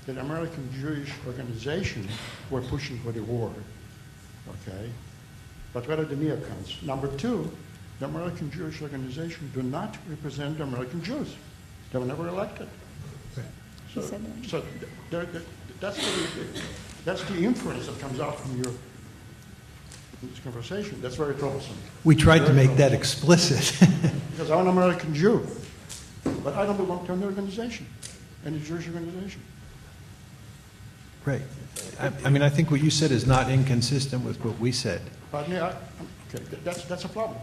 that American Jewish organizations were pushing for the war, okay? But rather the neocons. Number two, the American Jewish organizations do not represent the American Jews. They were never elected. So that's the inference that comes out from this conversation. That's very troublesome. We tried to make that explicit. Because I'm an American Jew, but I don't belong to an organization, any Jewish organization. Right. I think what you said is not inconsistent with what we said. Pardon me? Okay, that's a problem.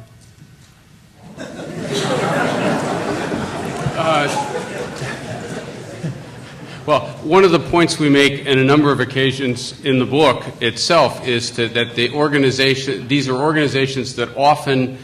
Well, one of the points we make in a number of occasions in the book itself is that these are organizations that often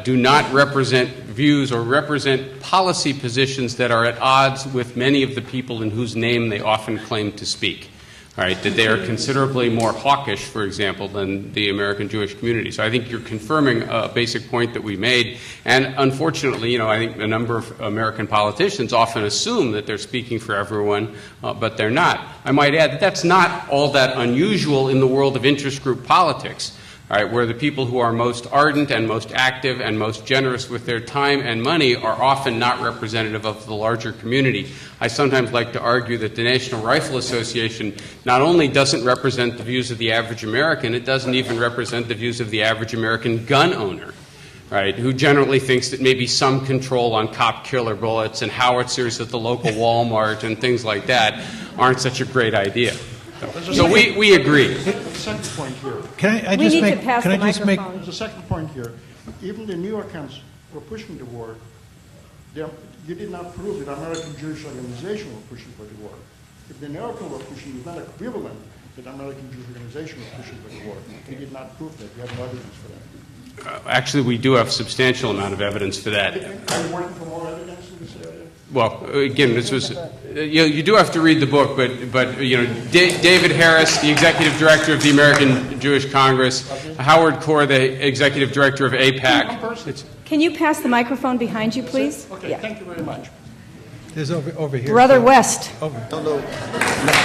do not represent views or represent policy positions that are at odds with many of the people in whose name they often claim to speak. All right, that they are considerably more hawkish, for example, than the American Jewish community. So I think you're confirming a basic point that we made. And unfortunately, I think a number of American politicians often assume that they're speaking for everyone, but they're not. I might add that that's not all that unusual in the world of interest group politics. All right, where the people who are most ardent and most active and most generous with their time and money are often not representative of the larger community. I sometimes like to argue that the National Rifle Association not only doesn't represent the views of the average American, it doesn't even represent the views of the average American gun owner, right, who generally thinks that maybe some control on cop killer bullets and howitzers at the local Walmart and things like that aren't such a great idea. So we agree. Second point here. Can I We just need make? to pass Can the I just make? microphone. There's a second point here. Even the New Yorkers were pushing the war. You did not prove that American Jewish organization were pushing for the war. If the Americans were pushing, it's not equivalent that American Jewish organization was pushing for the war. You did not prove that. You have no evidence for that. Actually, we do have a substantial amount of evidence for that. Are you working for more evidence in this area? Well, again, this was you do have to read the book, but David Harris, the executive director of the American Jewish Congress, Howard Kaur, the executive director of AIPAC. Can you pass the microphone behind you, please? Okay, thank you very much. There's over here. Brother West. Over.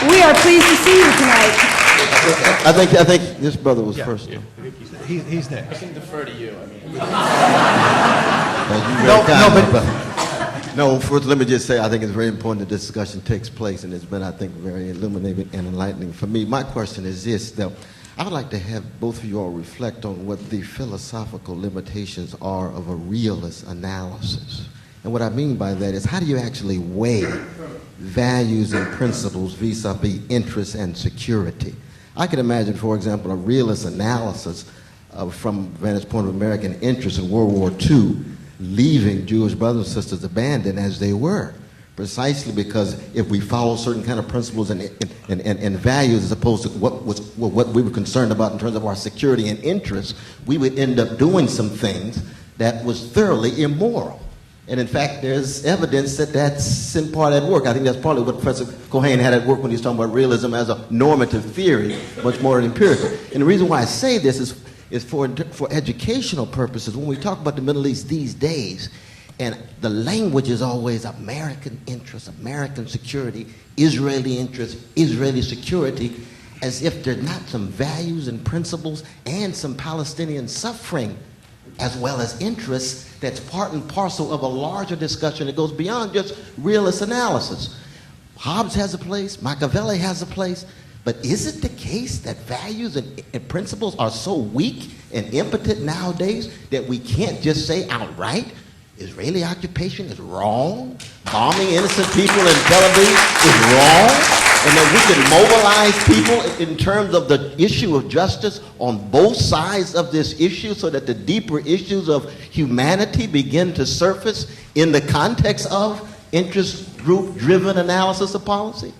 We are pleased to see you tonight. I think this brother was first. Yeah. He's next. I can defer to you. No, first let me just say I think it's very important that this discussion takes place, and it's been, I think, very illuminating and enlightening for me. My question is this, though. I would like to have both of you all reflect on what the philosophical limitations are of a realist analysis. And what I mean by that is, how do you actually weigh values and principles vis-a-vis interest and security? I can imagine, for example, a realist analysis from the vantage point of American interest in World War II, leaving Jewish brothers and sisters abandoned as they were, precisely because if we follow certain kind of principles and values as opposed to what we were concerned about in terms of our security and interests, we would end up doing some things that was thoroughly immoral. And in fact, there's evidence that that's in part at work. I think that's partly what Professor Keohane had at work when he was talking about realism as a normative theory, much more than empirical. And the reason why I say this is for educational purposes. When we talk about the Middle East these days, and the language is always American interest, American security, Israeli interest, Israeli security, as if there's not some values and principles and some Palestinian suffering as well as interests that's part and parcel of a larger discussion that goes beyond just realist analysis. Hobbes has a place, Machiavelli has a place, but is it the case that values and principles are so weak and impotent nowadays that we can't just say outright, Israeli occupation is wrong, bombing innocent people in Tel Aviv is wrong, and that we can mobilize people in terms of the issue of justice on both sides of this issue so that the deeper issues of humanity begin to surface in the context of interest group-driven analysis of policy?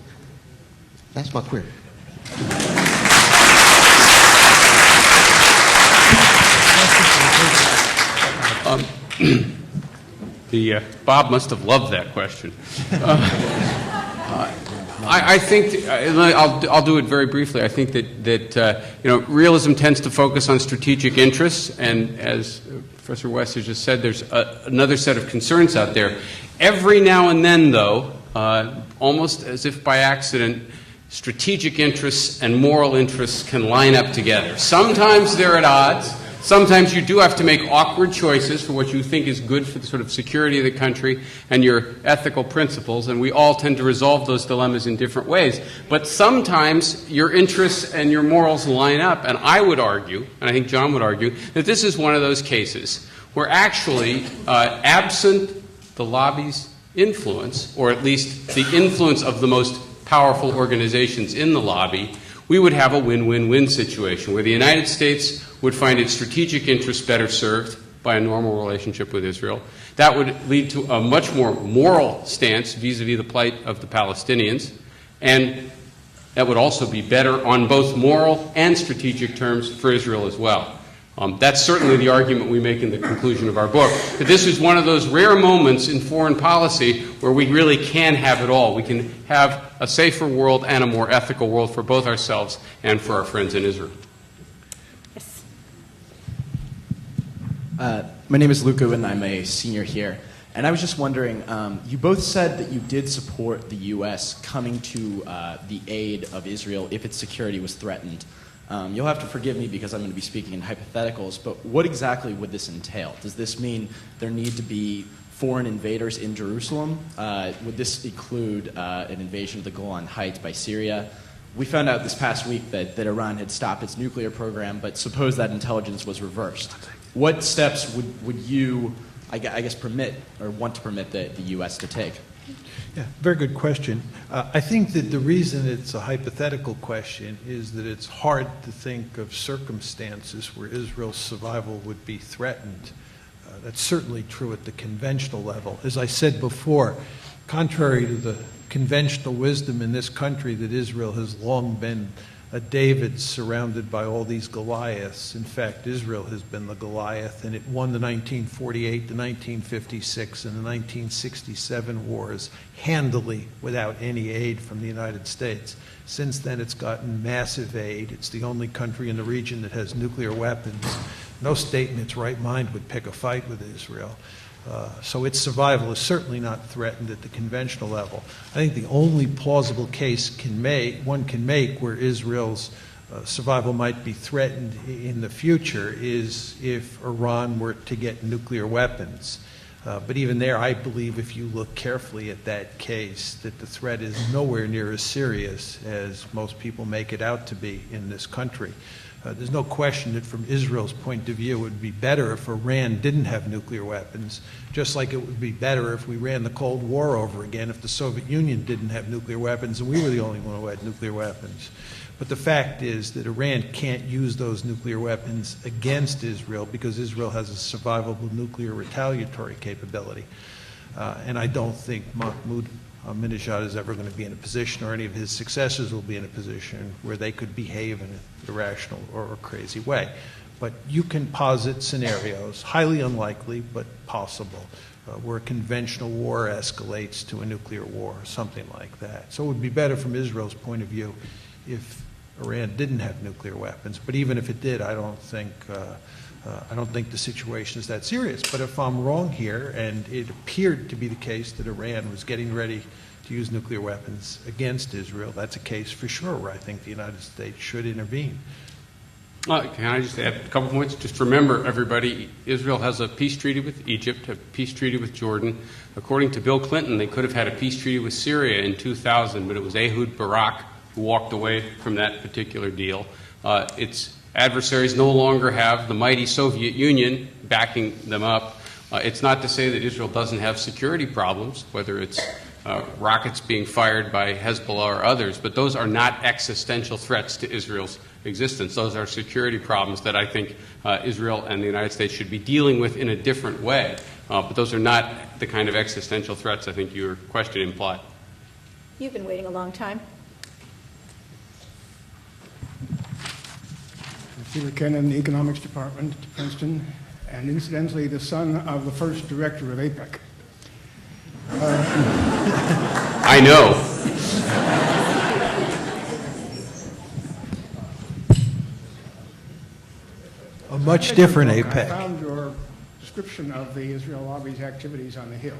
That's my query. Bob must have loved that question. I think I'll do it very briefly. I think that realism tends to focus on strategic interests, and as Professor West has just said, there's another set of concerns out there. Every now and then, though, almost as if by accident, strategic interests and moral interests can line up together. Sometimes they're at odds. Sometimes you do have to make awkward choices for what you think is good for the sort of security of the country and your ethical principles, and we all tend to resolve those dilemmas in different ways. But sometimes your interests and your morals line up, and I would argue, and I think John would argue, that this is one of those cases where actually, absent the lobby's influence, or at least the influence of the most powerful organizations in the lobby, we would have a win-win-win situation where the United States would find its strategic interests better served by a normal relationship with Israel. That would lead to a much more moral stance vis-a-vis the plight of the Palestinians. And that would also be better on both moral and strategic terms for Israel as well. That's certainly the argument we make in the conclusion of our book, that this is one of those rare moments in foreign policy where we really can have it all. We can have a safer world and a more ethical world for both ourselves and for our friends in Israel. Yes. My name is Luca, and I'm a senior here. And I was just wondering, you both said that you did support the U.S. coming to the aid of Israel if its security was threatened. You'll have to forgive me because I'm going to be speaking in hypotheticals, but what exactly would this entail? Does this mean there need to be foreign invaders in Jerusalem? Would this include an invasion of the Golan Heights by Syria? We found out this past week that Iran had stopped its nuclear program, but suppose that intelligence was reversed. What steps would you, I guess, permit or want to permit the U.S. to take? Yeah, very good question. I think that the reason it's a hypothetical question is that it's hard to think of circumstances where Israel's survival would be threatened. That's certainly true at the conventional level. As I said before, contrary to the conventional wisdom in this country that Israel has long been a David surrounded by all these Goliaths. In fact, Israel has been the Goliath, and it won the 1948, the 1956, and the 1967 wars handily without any aid from the United States. Since then, it's gotten massive aid. It's the only country in the region that has nuclear weapons. No state in its right mind would pick a fight with Israel. So its survival is certainly not threatened at the conventional level. I think the only plausible case one can make where Israel's survival might be threatened in the future is if Iran were to get nuclear weapons. But even there, I believe if you look carefully at that case, that the threat is nowhere near as serious as most people make it out to be in this country. There's no question that from Israel's point of view, it would be better if Iran didn't have nuclear weapons, just like it would be better if we ran the Cold War over again if the Soviet Union didn't have nuclear weapons and we were the only one who had nuclear weapons. But the fact is that Iran can't use those nuclear weapons against Israel because Israel has a survivable nuclear retaliatory capability. And I don't think Mahmoud Ahmadinejad is ever going to be in a position, or any of his successors will be in a position, where they could behave in an irrational or a crazy way. But you can posit scenarios, highly unlikely but possible, where a conventional war escalates to a nuclear war, or something like that. So it would be better from Israel's point of view if Iran didn't have nuclear weapons. But even if it did, I don't think the situation is that serious. But if I'm wrong here, and it appeared to be the case that Iran was getting ready to use nuclear weapons against Israel, that's a case for sure where I think the United States should intervene. Can I just add a couple points? Just remember, everybody, Israel has a peace treaty with Egypt, a peace treaty with Jordan. According to Bill Clinton, they could have had a peace treaty with Syria in 2000, but it was Ehud Barak who walked away from that particular deal. Its adversaries no longer have the mighty Soviet Union backing them up. It's not to say that Israel doesn't have security problems, whether it's rockets being fired by Hezbollah or others, but those are not existential threats to Israel's existence. Those are security problems that I think Israel and the United States should be dealing with in a different way. But those are not the kind of existential threats I think your question implied. You've been waiting a long time. Peter Kennan, the Economics Department at Princeton, and incidentally the son of the first director of APEC. I know. A much different APEC. I found your description of the Israel lobby's activities on the Hill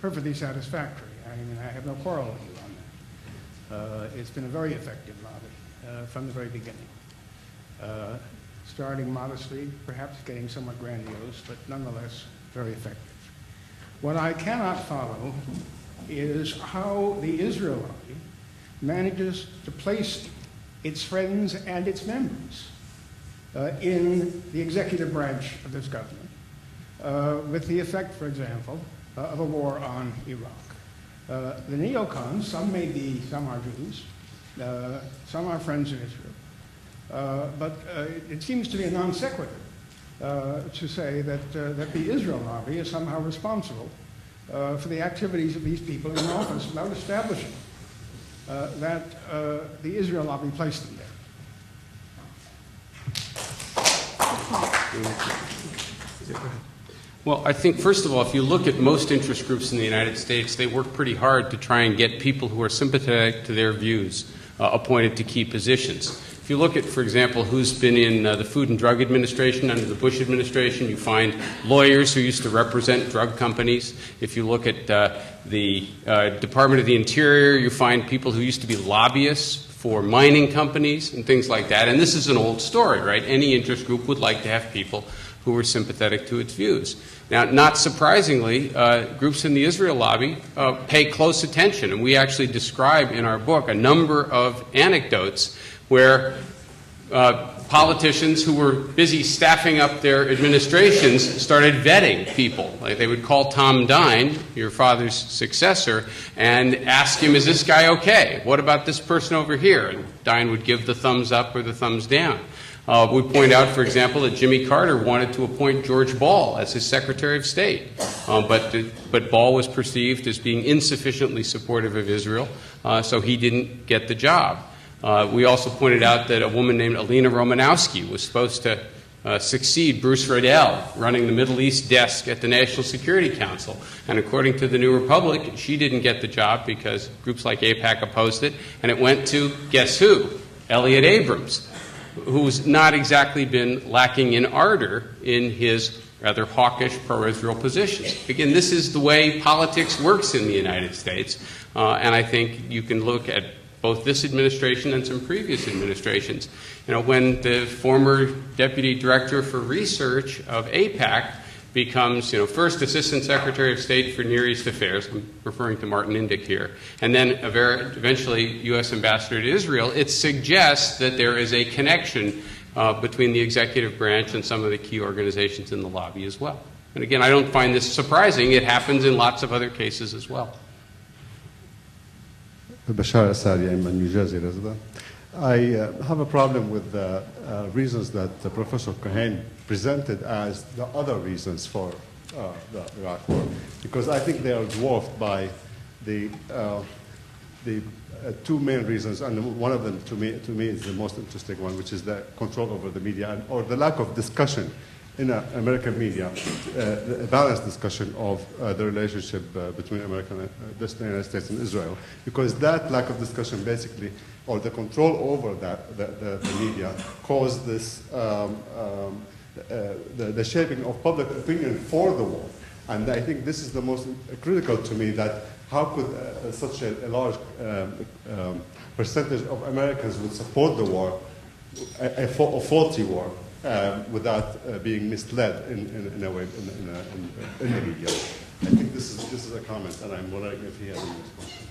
perfectly satisfactory. I mean, I have no quarrel with you on that. It's been a very effective lobby from the very beginning. Starting modestly, perhaps getting somewhat grandiose, but nonetheless very effective. What I cannot follow is how the Israel lobby manages to place its friends and its members in the executive branch of this government, with the effect, for example, of a war on Iraq. The neocons, some are Jews, some are friends of Israel, but it seems to be a non sequitur to say that the Israel lobby is somehow responsible for the activities of these people in office without establishing that the Israel lobby placed them there. Well, I think, first of all, if you look at most interest groups in the United States, they work pretty hard to try and get people who are sympathetic to their views appointed to key positions. If you look at, for example, who's been in the Food and Drug Administration under the Bush administration, you find lawyers who used to represent drug companies. If you look at the Department of the Interior, you find people who used to be lobbyists for mining companies and things like that. And this is an old story, right? Any interest group would like to have people who were sympathetic to its views. Now, not surprisingly, groups in the Israel lobby pay close attention, and we actually describe in our book a number of anecdotes where politicians who were busy staffing up their administrations started vetting people. Like they would call Tom Dine, your father's successor, and ask him, is this guy okay? What about this person over here? And Dine would give the thumbs up or the thumbs down. We point out, for example, that Jimmy Carter wanted to appoint George Ball as his Secretary of State, but Ball was perceived as being insufficiently supportive of Israel, so he didn't get the job. We also pointed out that a woman named Alina Romanowski was supposed to succeed Bruce Riedel running the Middle East desk at the National Security Council. And according to the New Republic, she didn't get the job because groups like AIPAC opposed it, and it went to, guess who? Elliot Abrams, who's not exactly been lacking in ardor in his rather hawkish pro-Israel positions. Again, this is the way politics works in the United States, and I think you can look at both this administration and some previous administrations. You know, when the former deputy director for research of AIPAC becomes, first Assistant Secretary of State for Near East Affairs, I'm referring to Martin Indyk here, and then eventually U.S. Ambassador to Israel, it suggests that there is a connection between the executive branch and some of the key organizations in the lobby as well. And again, I don't find this surprising. It happens in lots of other cases as well. Bashar Asadi, I'm a New Jersey resident. I have a problem with the reasons that Professor Keohane presented as the other reasons for the Iraq War, because I think they are dwarfed by the two main reasons, and one of them to me is the most interesting one, which is the control over the media or the lack of discussion in American media, a balanced discussion of the relationship between the United States and Israel, because that lack of discussion basically, or the control over the media, caused this the shaping of public opinion for the war. And I think this is the most critical to me, that how could such a large percentage of Americans would support the war, a faulty war, without being misled in a way in the media. I think this is a comment, and I'm wondering if he has any response.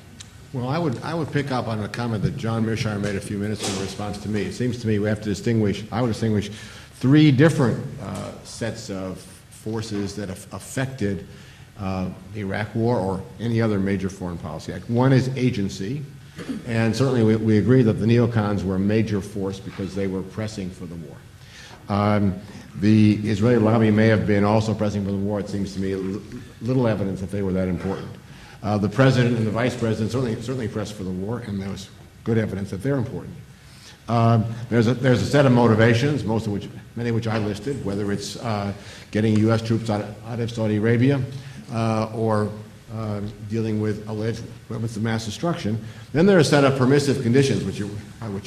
Well, I would pick up on a comment that John Mearsheimer made a few minutes ago in response to me. It seems to me we have to I would distinguish three different sets of forces that have affected the Iraq War or any other major foreign policy act. One is agency, and certainly we agree that the neocons were a major force because they were pressing for the war. The Israeli lobby may have been also pressing for the war. It seems to me little evidence that they were that important. The president and the vice president certainly pressed for the war, and there was good evidence that they're important. There's a set of motivations, many of which I listed, whether it's getting U.S. troops out of Saudi Arabia or dealing with alleged weapons of mass destruction. Then there are a set of permissive conditions, which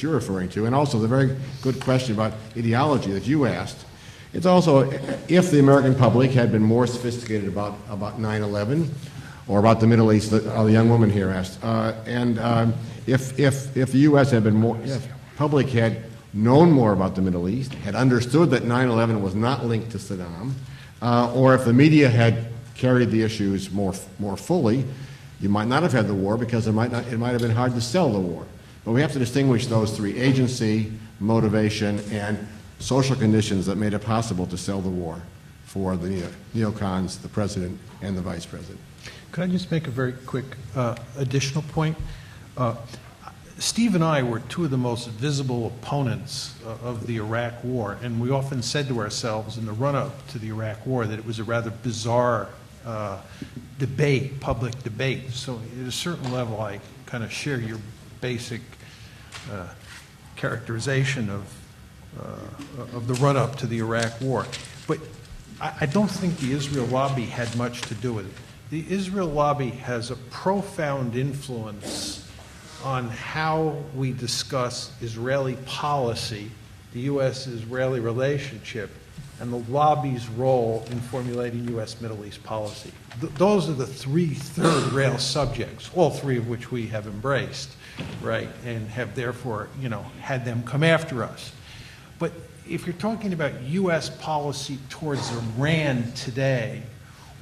you're referring to, and also the very good question about ideology that you asked. It's also, if the American public had been more sophisticated about 9/11, or about the Middle East, the young woman here asked, if the U.S. had been more, if the public had known more about the Middle East, had understood that 9/11 was not linked to Saddam, or if the media had carried the issues more fully, you might not have had the war because it might have been hard to sell the war. But we have to distinguish those three: agency, motivation, and social conditions that made it possible to sell the war for the neocons, the president, and the vice president. Could I just make a very quick additional point? Steve and I were two of the most visible opponents of the Iraq War, and we often said to ourselves in the run-up to the Iraq War that it was a rather bizarre debate, public debate. So at a certain level, I kind of share your basic characterization of the run-up to the Iraq War. But I don't think the Israel lobby had much to do with it. The Israel lobby has a profound influence on how we discuss Israeli policy, the U.S.-Israeli relationship, and the lobby's role in formulating U.S. Middle East policy. Those are the three third-rail subjects, all three of which we have embraced, right, and have therefore, had them come after us. But if you're talking about U.S. policy towards Iran today,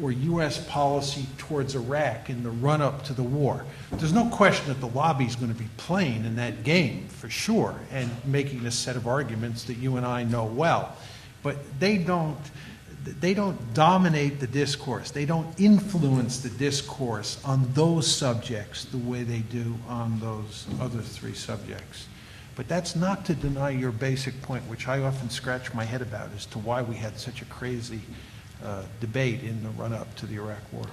or U.S. policy towards Iraq in the run-up to the war, there's no question that the lobby is going to be playing in that game, for sure, and making a set of arguments that you and I know well. But they don't dominate the discourse. They don't influence the discourse on those subjects the way they do on those other three subjects. But that's not to deny your basic point, which I often scratch my head about, as to why we had such a crazy debate in the run-up to the Iraq War.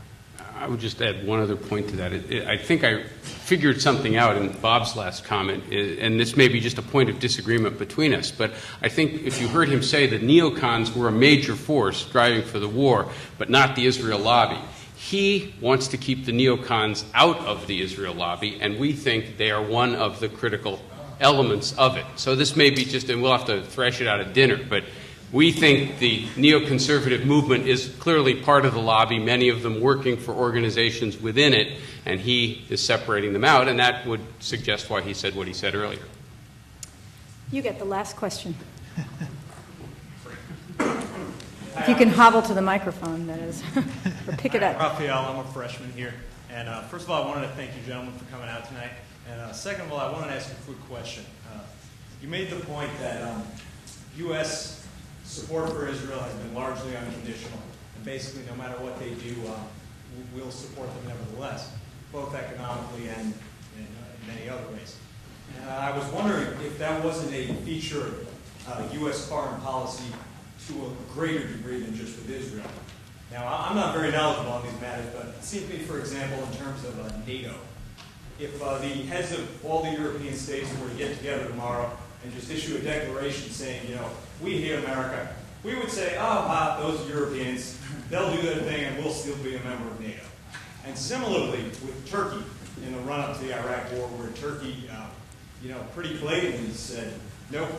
I would just add one other point to that. I think I figured something out in Bob's last comment, and this may be just a point of disagreement between us, but I think if you heard him say that neocons were a major force driving for the war, but not the Israel lobby, he wants to keep the neocons out of the Israel lobby, and we think they are one of the critical elements of it. So this may be just, and we'll have to thresh it out at dinner, but we think the neoconservative movement is clearly part of the lobby, many of them working for organizations within it, and he is separating them out, and that would suggest why he said what he said earlier. You get the last question. If you can hobble to the microphone, that is, or pick it up. Raphael, I'm a freshman here. And first of all, I wanted to thank you gentlemen for coming out tonight. And second of all, I wanted to ask a quick question. You made the point that U.S. support for Israel has been largely unconditional. And basically, no matter what they do, we'll support them nevertheless, both economically and in many other ways. And I was wondering if that wasn't a feature of U.S. foreign policy to a greater degree than just with Israel. Now, I'm not very knowledgeable on these matters, but it seems to me, for example, in terms of NATO, if the heads of all the European states were to get together tomorrow and just issue a declaration saying, we hate America, we would say, those Europeans, they'll do their thing and we'll still be a member of NATO. And similarly with Turkey in the run-up to the Iraq War, where Turkey, pretty blatantly said, nope,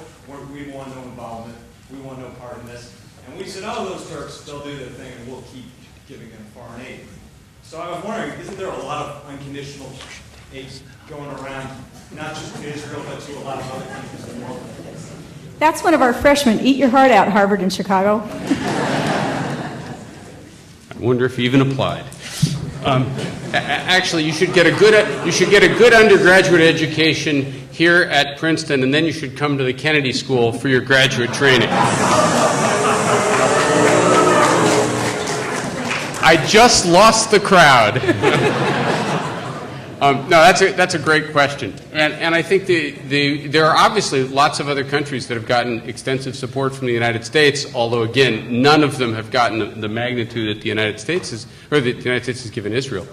we want no involvement, we want no part in this. And we said, those Turks, they'll do their thing and we'll keep giving them foreign aid. So I was wondering, isn't there a lot of unconditional aid going around, not just to Israel, but to a lot of other countries in the world? That's one of our freshmen. Eat your heart out, Harvard and Chicago. I wonder if he even applied. Actually, you should get a good undergraduate education here at Princeton, and then you should come to the Kennedy School for your graduate training. I just lost the crowd. No, that's a great question, and I think there are obviously lots of other countries that have gotten extensive support from the United States. Although again, none of them have gotten the magnitude that the United States has given Israel,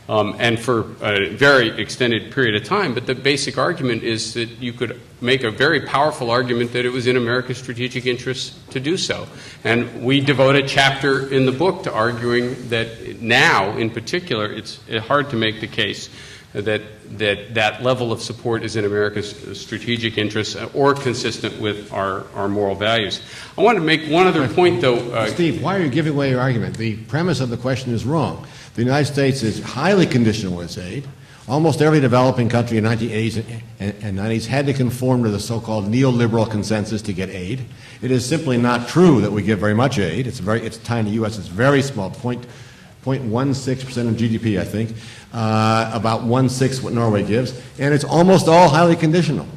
and for a very extended period of time. But the basic argument is that you could make a very powerful argument that it was in America's strategic interests to do so, and we devote a chapter in the book to arguing that now, in particular, it's hard to make the case that level of support is in America's strategic interests or consistent with our moral values. I want to make one other point, though. Steve, why are you giving away your argument? The premise of the question is wrong. The United States is highly conditional in its aid. Almost every developing country in the 1980s and 90s had to conform to the so-called neoliberal consensus to get aid. It is simply not true that we give very much aid. It's tiny. U.S. is very small, 0.16% of GDP, I think, about 1/6 what Norway gives, and it's almost all highly conditional.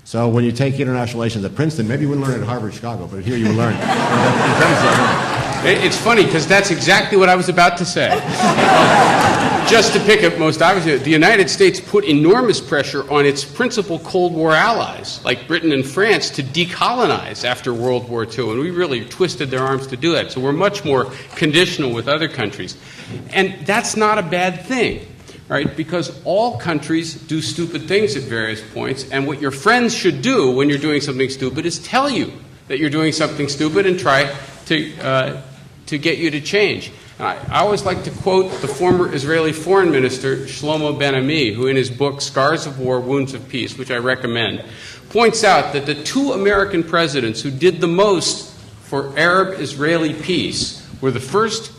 So when you take international relations at Princeton, maybe you wouldn't learn it at Harvard, Chicago, but here you will learn. It's funny because that's exactly what I was about to say. Just to pick up most obviously, the United States put enormous pressure on its principal Cold War allies, like Britain and France, to decolonize after World War II, and we really twisted their arms to do that. So we're much more conditional with other countries. And that's not a bad thing, right? Because all countries do stupid things at various points, and what your friends should do when you're doing something stupid is tell you that you're doing something stupid and try to get you to change. I always like to quote the former Israeli foreign minister, Shlomo Ben-Ami, who in his book, Scars of War, Wounds of Peace, which I recommend, points out that the two American presidents who did the most for Arab-Israeli peace were the first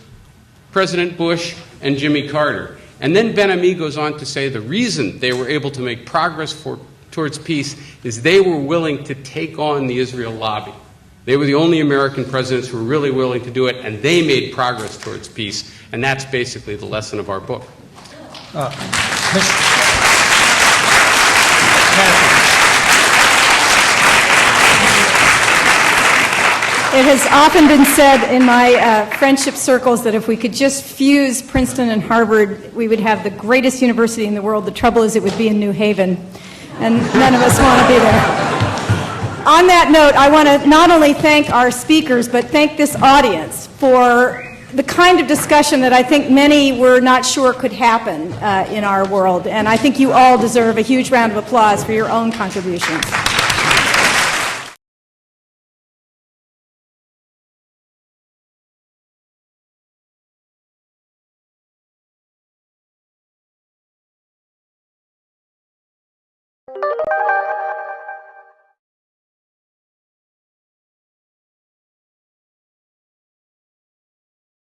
President Bush and Jimmy Carter. And then Ben-Ami goes on to say the reason they were able to make progress towards peace is they were willing to take on the Israel lobby. They were the only American presidents who were really willing to do it, and they made progress towards peace. And that's basically the lesson of our book. It has often been said in my friendship circles that if we could just fuse Princeton and Harvard, we would have the greatest university in the world. The trouble is it would be in New Haven, and none of us want to be there. On that note, I want to not only thank our speakers, but thank this audience for the kind of discussion that I think many were not sure could happen in our world. And I think you all deserve a huge round of applause for your own contributions.